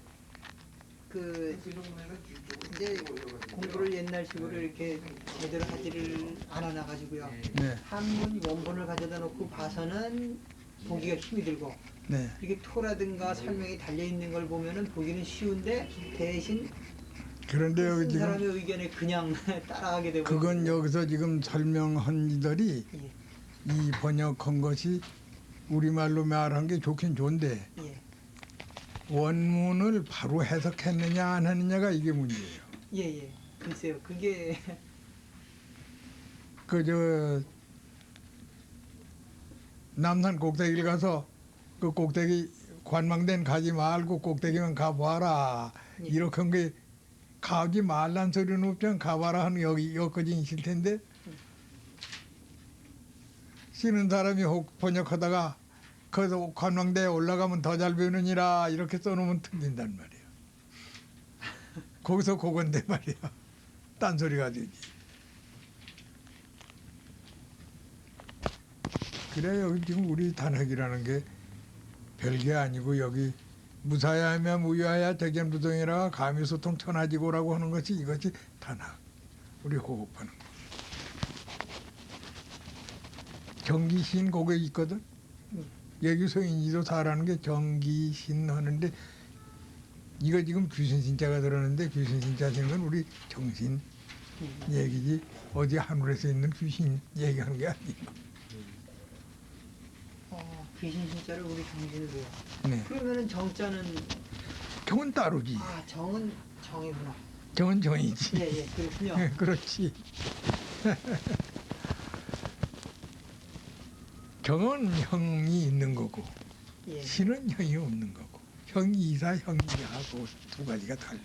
그 이제 공부를 옛날식으로 이렇게 제대로 하지를 않아 가지고요. 네. 한문 원본을 가져다 놓고 봐서는 보기가 힘이 들고 네. 이렇게 토라든가 설명이 달려 있는 걸 보면은 보기는 쉬운데 대신 그런데 여기 쓴 지금 사람의 의견에 그냥 따라가게 되고 그건 여기서 지금 설명한 이들이 예, 이 번역한 것이 우리말로 말한 게 좋긴 좋은데 예, 원문을 바로 해석했느냐 안 했느냐가 이게 문제예요. 예, 예. 글쎄요, 그게 그 남산 꼭대기를 가서 그 꼭대기 관망대는 가지 말고 꼭대기만 가봐라 예. 이렇게 한 게 가지 말란 소리는 없잖아. 가봐라 하는 여기까지 있을 텐데 쓰는 사람이 혹 번역하다가 거기서 관광대에 올라가면 더 잘 배우느니라 이렇게 써놓으면 틀린단 말이에요. 거기서 그건데 말이야. 딴소리가 되지. 그래 여기 지금 우리 단학이라는 게 별게 아니고 여기 무사야하며 무유하야 대견부동이라 가미소통 천하지고라고 하는 것이 이것이 단학. 우리 호흡하는 거. 경기신 거기에 있거든. 예규성인지도 잘하는 게 경기신 하는데 이거 지금 귀신신자가 들었는데 귀신신자 생건 우리 정신 얘기지 어디 하늘에서 있는 귀신 얘기하는 게 아니에요. 귀신 신자를 우리 정신을 해요. 네. 그러면은 정자는 경은 따로지. 정은 정이구나. 경은 정이지. 예, 예, 그렇군요. 그렇지. 경은 형이 있는 거고 예, 신은 형이 없는 거고 형이 이사 형이 하고 두 가지가 다르지.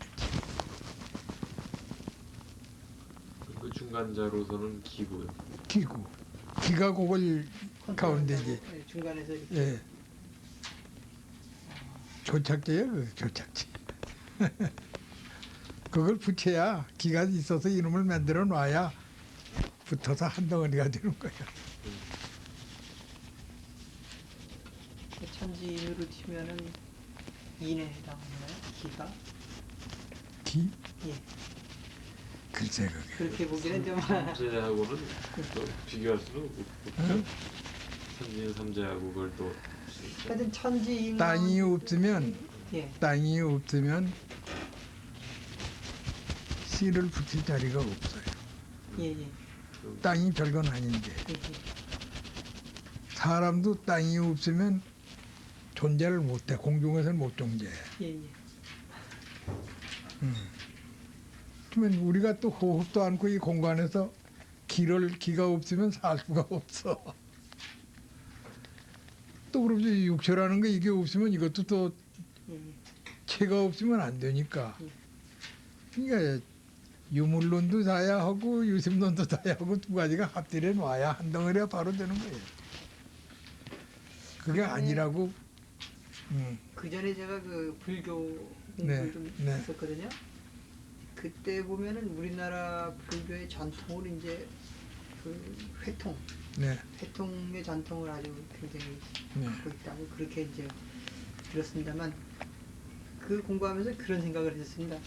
그 중간자로서는 기고요. 기구. 기가 그걸 가운데지. 예, 중간에서 이렇게. 예. 교착제야 그 교착제. 그걸 붙여야 기가 있어서 이놈을 만들어 놔야 붙어서 한 덩어리가 되는 거야. 천지인으로 치면은 인에 해당하나요? 기가? 기? 예. 글쎄 그게. 그렇게 보기는 좀 삼재하고는 또 비교할 수도 없죠. 천지인 삼재하고 그걸 또 하여튼 천지인 땅이 없으면 예, 땅이 없으면 씨를 붙일 자리가 없어요. 예, 예, 땅이 별건 아닌데 예, 사람도 땅이 없으면 존재를 못해. 공중에서는 못 존재해. 예, 예. 그러면 우리가 또 호흡도 않고 이 공간에서 기가 없으면 살 수가 없어. 또 그러지 육체라는 게 이게 없으면 이것도 또 예, 예. 체가 없으면 안 되니까. 그러니까 유물론도 다야 하고 유심론도 다야 하고 두 가지가 합들여 놔야 한 덩어리가 바로 되는 거예요. 그게 아니라고. 그 전에 제가 그 불교 네, 공부를 좀 네. 했었거든요. 그때 보면은 우리나라 불교의 전통을 이제 그 네, 회통의 전통을 아주 굉장히 네. 갖고 있다고 그렇게 이제 들었습니다만 그 공부하면서 그런 생각을 했었습니다.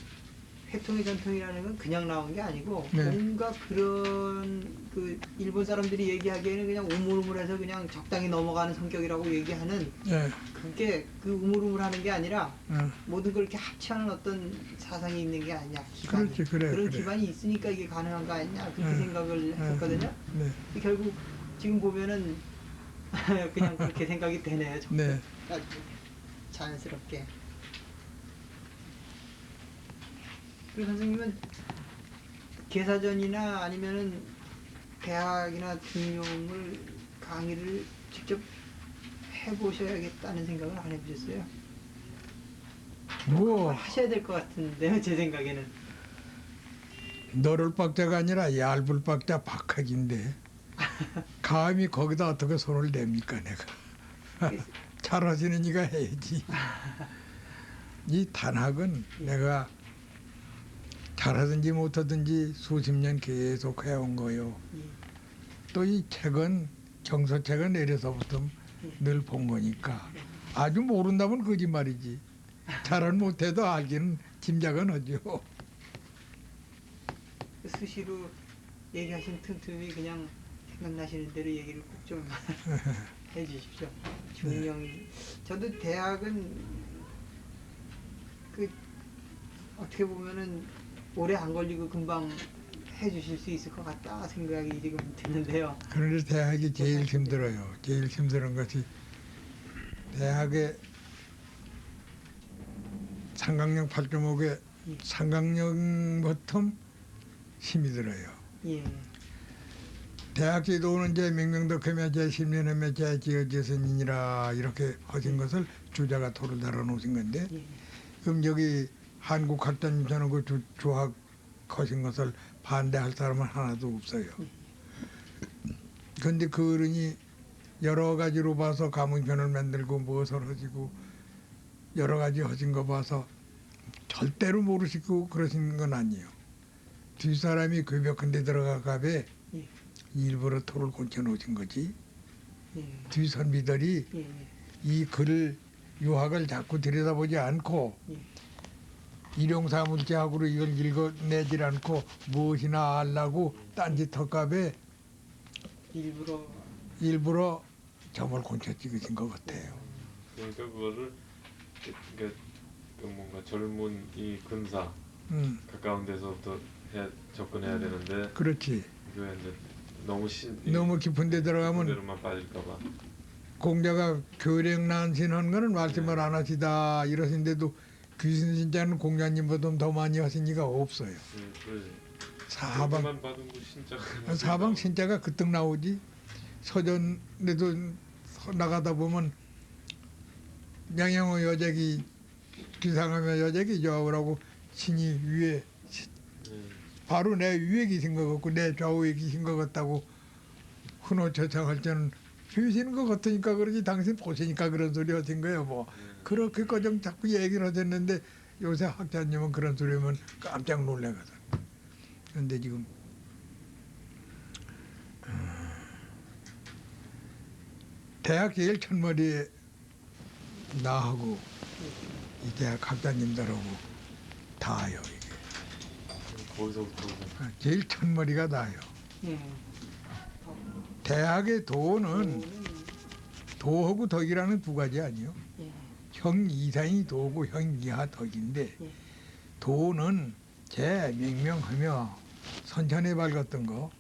회통의 전통이라는 건 그냥 나온 게 아니고 네. 뭔가 그런 그 일본 사람들이 얘기하기에는 그냥 우물우물해서 그냥 적당히 넘어가는 성격이라고 얘기하는 네. 그게 그 우물우물하는 게 아니라 어. 모든 걸 이렇게 합치하는 어떤 사상이 있는 게 아니냐 기반이. 그렇지, 그래, 그런 그래. 기반이 있으니까 이게 가능한 거 아니냐 그렇게 네. 생각을 했었거든요. 네. 결국 지금 보면은 그냥 그렇게 생각이 되네요. 네. 아주 자연스럽게. 그리고 선생님은 개사전이나 아니면은 대학이나 등용을 강의를 직접 해보셔야겠다는 생각을 안 해보셨어요? 뭐 하셔야 될 것 같은데요, 제 생각에는. 너를 박자가 아니라 얇을 박자 박학인데 감히 거기다 어떻게 손을 댑니까 내가. 잘하시는 이가 해야지. 이 단학은 내가 잘하든지 못하든지 수십 년 계속 해온 거요. 또 이 책은 정서책은 내려서부터 늘 본 거니까 아주 모른다면 거짓말이지. 잘은 못해도 알기는 짐작은 하죠. 수시로 얘기하신 틈틈이 그냥 생각나시는 대로 얘기를 꼭 좀 해주십시오. 중령이 저도 대학은 그 어떻게 보면은 오래 안 걸리고 금방 해주실 수 있을 것 같다 생각이 지금 드는데요. 그런데 대학이 제일 힘들어요. 제일 힘든 것이 대학의 상강령 8.5개 상강령 버텀 힘이 들어요. 예, 대학 지도는 제 명명덕하며 제 10년의 제 지어지선이니라 이렇게 하신 것을 주자가 토를 달아 놓으신 건데 예, 그럼 여기 한국학자님 저는 그 조학 하신 것을 반대할 사람은 하나도 없어요. 그런데 그 어른이 여러 가지로 봐서 가문편을 만들고 무엇을 하시고 여러 가지 하신 거 봐서 절대로 모르시고 그러신 건 아니에요. 뒷사람이 괴벽한 데 들어가가be 예, 일부러 토를 곤쳐 놓으신 거지. 예, 뒤선비들이 예, 이 글을 유학을 자꾸 들여다보지 않고 예. 일용사물제학으로 이걸 읽어내질 않고 무엇이나 알라고 딴짓 턱값에 일부러 점을 곤쳐 찍으신 것 같아요. 그러니까 그거를 그 뭔가 젊은 이 근사 가까운 데서부터 접근해야 되는데 그렇지. 그게 이제 너무 깊은 데 들어가면 그대로만 빠질까봐. 공자가 교령난신한 거는 말씀을 안 하시다 이러신데도 귀신신자는 공자님보다 더 많이 하시니까 없어요. 사방 만 받은 거 진짜. 사방 신자가 그뜩 나오지. 서전에도 나가다 보면 양양어 여객이 기상하며 여객이 저하고 신이 위에 바로 내 위에 계신 것 같고 내 좌우에 계신 것 같다고 흔호처창할 때는 보시는 것 같으니까 그러지 당신 보시니까 그런 소리 하신 거예요. 뭐 그렇게 거정 자꾸 얘기를 하셨는데 요새 학자님은 그런 소리 하면 깜짝 놀래거든. 그런데 지금 대학 제일 첫머리에 나하고 이 대학 학자님들하고 다요. 이게 거기서부터 제일 첫머리가 나요. 예. 대학의 도는 도하고 덕이라는 두 가지 아니요. 예, 형 이상이 도고 형 이하 덕인데 예. 도는 제 명명하며 선천에 밝았던 거.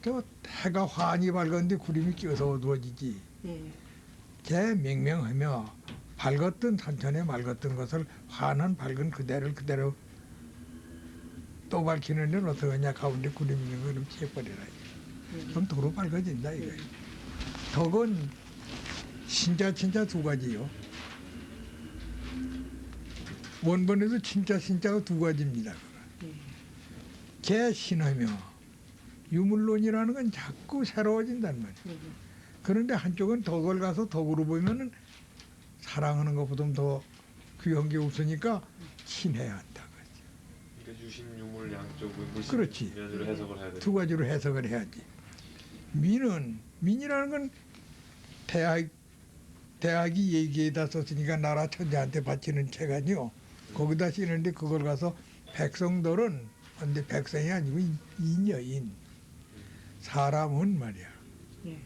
저 해가 환히 밝았는데 구름이 껴서 어두워지지. 예, 제 명명하며 밝았던 선천에 맑았던 것을 환한 밝은 그대를 그대로 또 밝히는 데는 어떻게 하냐. 가운데 구름 있는 거 그럼 채버리라. 그럼 도로 밝아진다 이거예요. 덕은 진짜 두 가지요. 원본에도 진짜가 두 가지입니다. 개신하며 유물론이라는 건 자꾸 새로워진단 말이에요. 그런데 한쪽은 덕을 가서 덕으로 보면은 사랑하는 것보다 더 귀한 게 없으니까 신해야 한다. 그러니까 유신유물 양쪽을 그렇지. 면으로 해석을 해야 돼. 두 가지로 해석을 해야지. 민이라는 건 대학이 얘기에다 썼으니까 나라 천자한테 바치는 책 아니요. 거기다 쓰는데 그걸 가서 백성들은 근데 백성이 아니고 인여인 사람은 말이야. 예.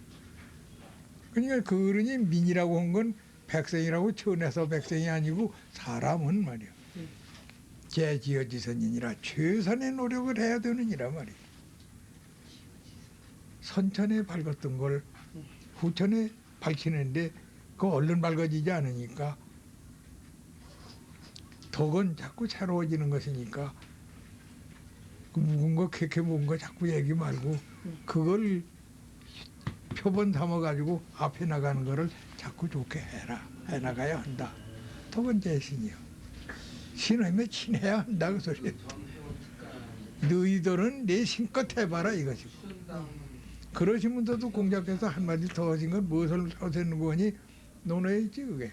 그러니까 그 어른이 민이라고 한 건 백성이라고 쳐내서 백성이 아니고 사람은 말이야. 제지어지선이니라 최선의 노력을 해야 되느니라 말이야. 선천에 밝았던 걸 후천에 밝히는데 그 얼른 밝아지지 않으니까 덕은 자꾸 새로워지는 것이니까 그 묵은 거 캐캐 묵은 거 자꾸 얘기 말고 그걸 표본 삼아가지고 앞에 나가는 거를 자꾸 좋게 해나가야 한다. 덕은 제신이요. 신하면 친해야 한다 그 소리예요. 너희들은 내 신껏 해봐라 이것이고. 그러신 분들도 공자께서 한마디 더 하신 건 무엇을 하시는 거니 논어있지 그게.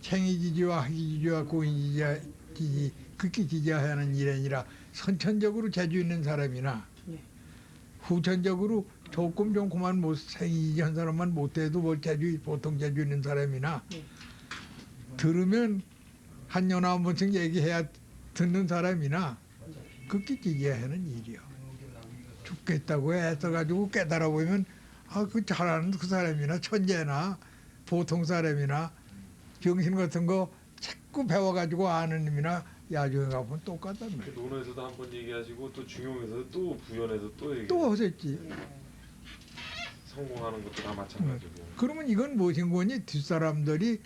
생이지지와 학이지지와 고인지지 극기 지지하는 일이니라 선천적으로 재주 있는 사람이나 후천적으로 조금 좀 그만 못 생이지한 사람만 못해도 뭐 재주 보통 재주 있는 사람이나 들으면 한 년에 한 번씩 얘기해야 듣는 사람이나 그게 기계하는 일이요. 죽겠다고 애써가지고 깨달아 보면 그 잘하는 그 사람이나 천재나 보통 사람이나 병신 같은 거 자꾸 배워가지고 아는 놈이나 야중에 가보면 똑같단 말이에요. 논에서도 한 번 얘기하시고 또 중용에서도 또 부연해서 또 얘기. 또 하셨지. 성공하는 것도 다 마찬가지고. 그러면 이건 무엇인 거니? 뒷사람들이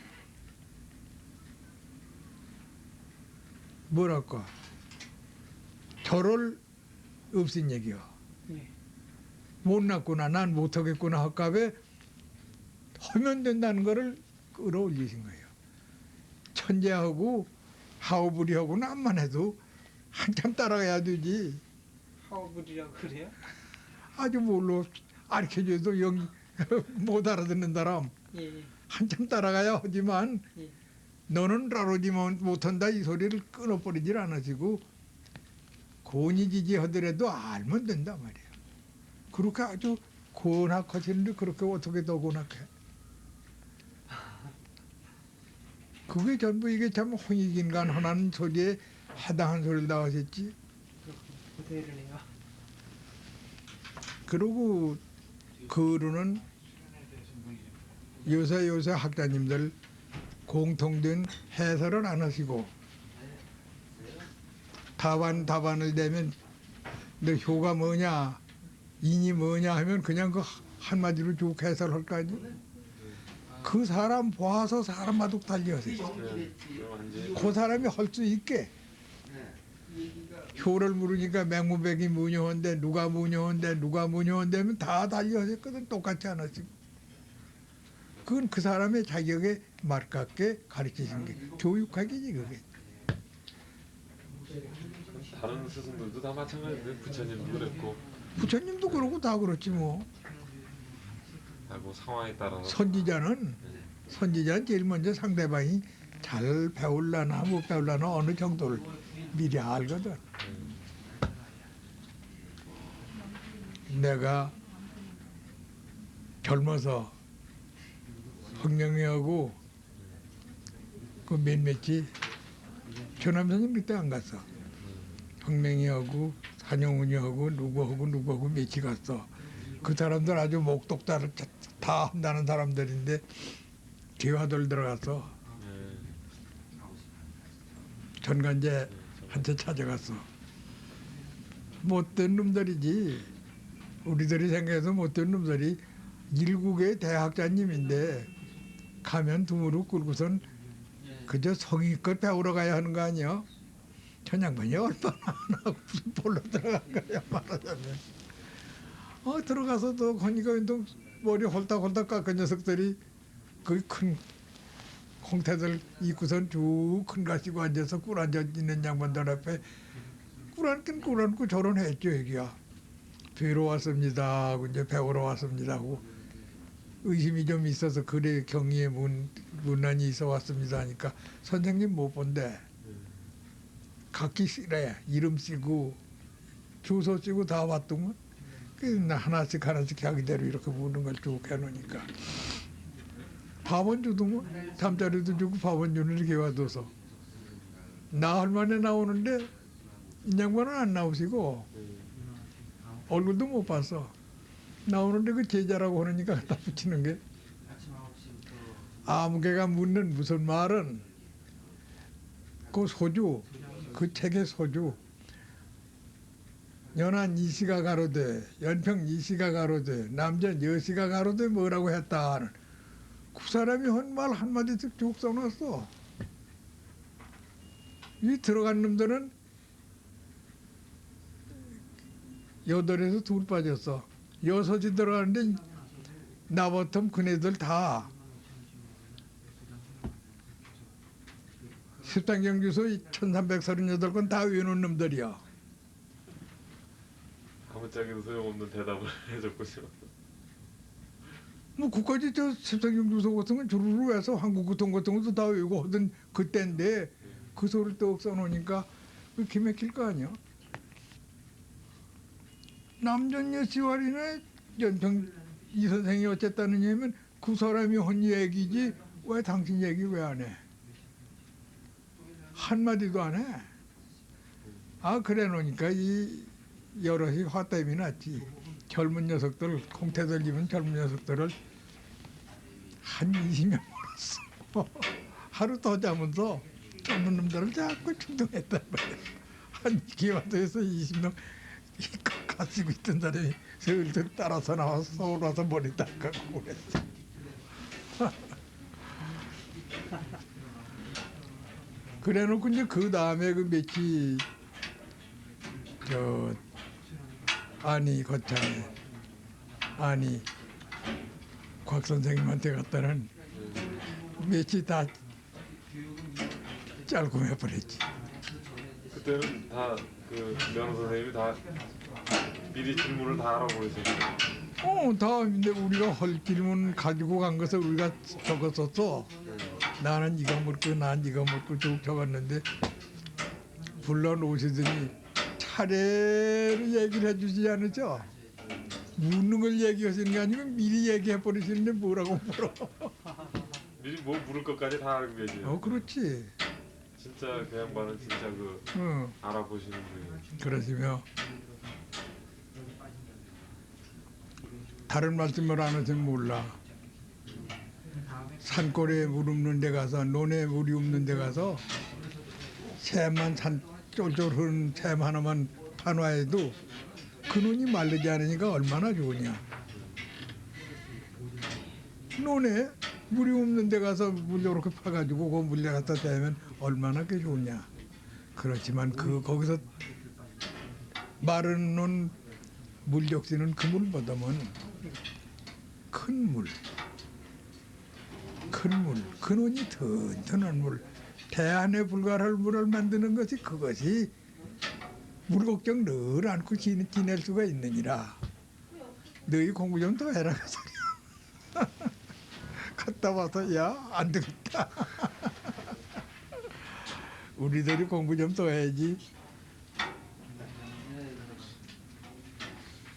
뭐랄까 저를 없인 얘기요. 예. 못났구나, 난 못하겠구나 할까봐 하면 된다는 거를 끌어올리신 거예요. 천재하고 하오부리하고 남만 해도 한참 따라가야 되지. 하오불이라고 그래요? 아주 뭘로 가르쳐줘도 영 못 알아듣는 사람 예, 예. 한참 따라가야 하지만 예. 너는 따라오지 못한다 이 소리를 끊어버리질 않으시고 고니지지 하더라도 알면 된단 말이에요. 그렇게 아주 고낙하시는데 그렇게 어떻게 더 고낙해? 그게 전부 이게 참 홍익인간 하나는 소리에 해당한 소리를 다 하셨지. 그대로네요. 그러고 그루는 요새 학자님들 공통된 해설을 안 하시고 답안을 내면 너 효가 뭐냐 인이 뭐냐 하면 그냥 그 한마디로 쭉 해설할 거 아니에요. 그 사람 봐서 사람마다 달려서 그 사람이 할 수 있게 효를 물으니까 맹무백이 무녀한데 누가 무녀한데 하면 다 달려졌거든. 똑같지 않았지. 그건 그 사람의 자격에 맞게 가르치신 게 교육학이지 그게. 다른 스승들도 다 마찬가지인데 부처님도 그랬고. 부처님도 그러고 다 그렇지 뭐. 아이고 상황에 따라서. 선지자는 제일 먼저 상대방이 잘 배울라나 못 배울라나 어느 정도를 미리 알거든. 내가 젊어서 흑명이하고 그 몇몇이 조남선님 그때 안 갔어. 흑명이하고 산영훈이하고 누구하고 몇이 갔어. 그 사람들 아주 목독다를 다 한다는 사람들인데 기화들 들어가서 전관제 한테 찾아갔어. 못된 놈들이지. 우리들이 생각해서 못된 놈들이 일국의 대학자님인데 가면 두 무릎 꿇고선 그저 성의껏 배우러 가야 하는 거 아니야? 천양반이 얼마나 안 하고 무슨 볼로 들어간 거야 말하자면. 들어가서도 거니까 운동 머리 홀딱홀딱 깎은 녀석들이 그 큰 홍태들 입고선 쭉 큰 가시고 앉아서 꿀 앉아 있는 양반들 앞에 꿀 안고 저런했죠 여기야. 배우러 왔습니다 하고 이제 배우러 왔습니다 하고 의심이 좀 있어서 그래 경위에 문란이 있어 왔습니다 하니까 선생님 못 본대. 갖기 싫어. 이름 쓰고 주소 쓰고 다 왔더만 하나씩 자기대로 이렇게 묻는 걸 쭉 해놓으니까 밥은 주더만 잠자리도 주고 밥은 주는 이렇게 와둬서 나 얼마나 나오는데 이 양반은 안 나오시고 얼굴도 못 봤어. 나오는데 그 제자라고 하니까 갖다 붙이는 게 아무개가 묻는 무슨 말은 그 소주 그 책의 소주 연한 이시가 가로되 연평 이시가 가로되 남전 여시가 가로되 뭐라고 했다 하는 그 사람이 한 말 한마디씩 쭉 써놨어. 이 들어간 놈들은 8에서 2 빠졌어. 6이 들어가는데 나버텀 그네들 다 십상경주서 1338건 다 외우는 놈들이야. 아무짝에도 소용없는 대답을 해줬군요. 뭐 그까지 저 십상경주서 같은 건 주르르 해서 한국교통 같은 것도 다 외우고 하던 그때인데 그 소리를 떡 써놓으니까 그 기맥힐 거 아니야. 남전여시왈이나 연평 이 선생이 어쨌다느냐 하면 그 사람이 한 얘기지 왜 당신 얘기 왜 안 해? 한마디도 안 해. 아 그래 놓으니까 이 여럿이 화답이 났지. 젊은 녀석들 콩태들 입은 젊은 녀석들을 한 20명 몰았어. 하루 더 자면서 젊은 놈들을 자꾸 충동했단 말이야. 한 기와도에서 20명 가지고 있던 사람이 슬슬 따라서 나와서 서울 와서 머리 닦아고 그랬어. 그래놓고 이제 그 다음에 그 며칠 저 아니 거창에 아니 곽 선생님한테 갔다는 며칠 다 짤고 해버렸지. 그때는 다 그 면허 선생님이 다 미리 질문을 다 알아보셨어요. 다 근데 우리가 할 질문 가지고 간 것을 우리가 적었었어. 나는 이거 묻고 난 이거 묻고 쭉 적었는데 불러놓으시더니 차례로 얘기를 해주지 않으죠. 묻는 걸 얘기하시는 게 아니고 미리 얘기해 버리시는데 뭐라고 물어. 미리 뭐 물을 것까지 다 알고 계세요. 그렇지. 진짜 그 양반은 진짜 그 알아보시는 분이. 그러시며 다른 말씀을 안 하시면 몰라. 산골에 물 없는 데 가서 논에 물이 없는 데 가서 샘만 산 쫄쫄 흐르는 샘 하나만 파놔해도 그 논이 마르지 않으니까 얼마나 좋으냐. 논에 물이 없는 데 가서 물 이렇게 파가지고 그 물에 갖다 대면 얼마나 그 좋냐. 그렇지만 그 거기서 마른 논 물적지는 그 물보다는 큰 물, 그 논이 튼튼한 물, 대안에 불과할 물을 만드는 것이 그것이 물 걱정 늘 않고 지낼 수가 있느니라. 너희 공부 좀 더 해라 그 소리야. 갔다 와서 야 안 되겠다. 우리들이 공부 좀 더 해야지.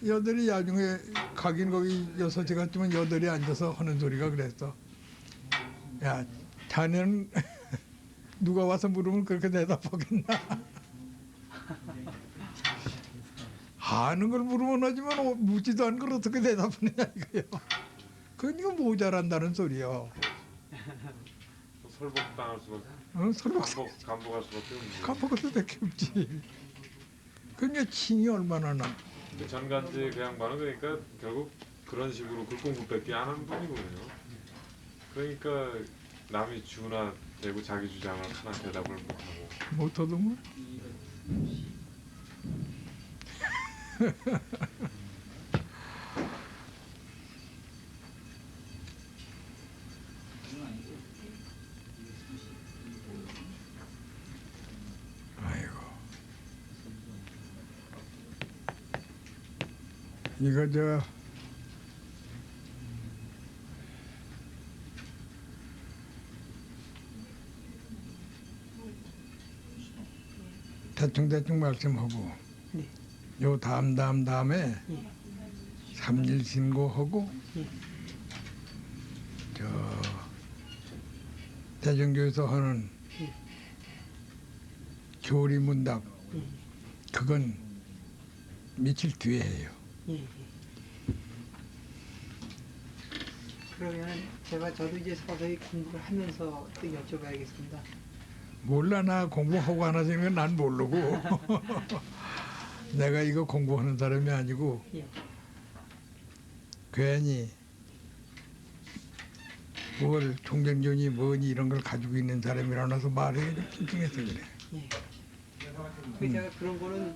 여들이 나중에 가긴 거기 6시 갔지만 여들이 앉아서 하는 소리가 그랬어. 야 자네는 누가 와서 물으면 그렇게 대답하겠나. 아는 걸 물으면 하지만 묻지도 않은 걸 어떻게 대답하느냐 이거요. 그러니까 모자란다는 소리요. 설복당할 수밖에. 설복 감복할 수밖에 없는. 갚아갈 수밖에 없지. 그러니까 칭이 얼마나 나. 전간지 그 양반은 그러니까 결국 그런 식으로 글공부밖에 안 하는 분이거든요. 그러니까 남이 주나 대고 자기 주장을 하나 대답을 못하고. 못하더만. 아이고. 이거 저 대충 말씀하고 네. 요 다음에 예. 삼일신고하고 예. 저 대전교에서 하는 예. 교리문답 예. 그건 며칠 뒤에 해요. 예. 그러면 저도 이제 서서히 공부를 하면서 또 여쭤봐야겠습니다. 몰라 나 공부하고 안 하시는 건 난 모르고 내가 이거 공부하는 사람이 아니고 예. 괜히 뭘 총경전이 뭐니 이런 걸 가지고 있는 사람이라서 말이 좀 찡찡해서 그래. 예. 제가 그런 거는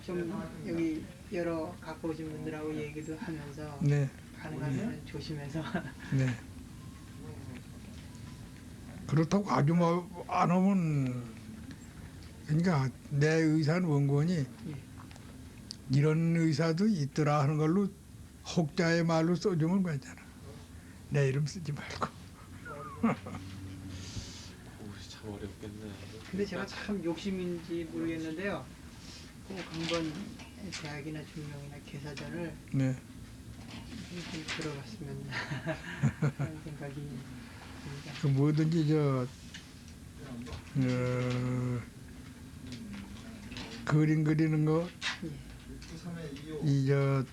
좀 여기 여러 갖고 오신 분들하고 얘기도 하면서 네, 가능하면 조심해서 네. 그렇다고 아주 뭐 안 하면 그러니까 내 의사는 원gon이 이런 의사도 있더라 하는 걸로 혹자의 말로 써주면 괜찮아. 내 이름 쓰지 말고. 참 어렵겠네. 근데 제가 참 욕심인지 모르겠는데요. 꼭 한번 대학이나 중명이나 개사전을 네. 좀 들어봤으면 하는 생각이 듭니다. 그 뭐든지 저 그림 그리는 거, 이 저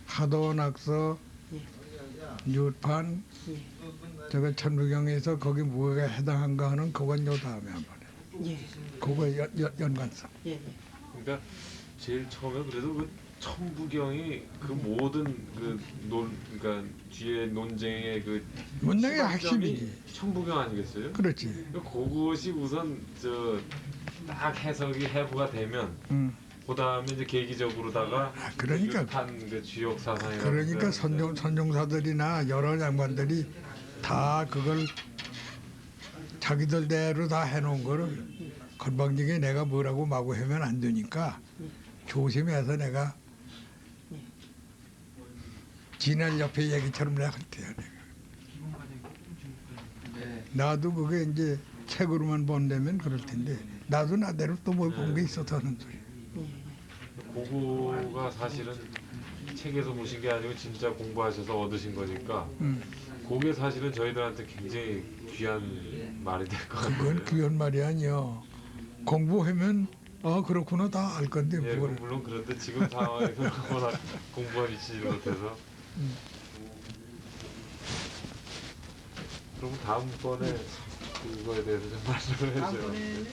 하도 낙서, 뉴판, 예. 저거 천부경에서 거기 뭐가 해당한가 하는 그건 요 다음에 한번 해. 예. 그거 연관성. 예. 예. 그러니까 제일 처음에 그래도 그 천부경이 그 모든 그러니까 뒤에 논쟁의 그 문장의 시발점이 핵심이지. 천부경 아니겠어요? 그렇지. 그러니까 그것이 우선 딱 해석이 해부가 되면 그 다음에 이제 계기적으로다가 그러니까 유탄 그 주역 사상이 그러니까 선종사들이나 여러 장관들이 다 그걸 자기들대로 다 해놓은 거를 건방지게 내가 뭐라고 마구 하면 안 되니까 조심해서 내가 진할 옆에 얘기처럼 내가 할 테야. 내가. 나도 그게 이제 책으로만 본다면 그럴 텐데 나도 나대로 또 뭘 본 게 있어서 하는 소리. 그거가 사실은 책에서 보신 게 아니고 진짜 공부하셔서 얻으신 거니까 그게 사실은 저희들한테 굉장히 귀한 말이 될 것 같아요. 그건 귀한 말이 아니야. 공부하면 그렇구나 다 알 건데 예, 뭘. 물론 그런데 지금 상황에서 워낙 공부가 미치지 못해서 그럼 다음번에 그거에 대해서 좀 말씀을 해주세요. 다음번에는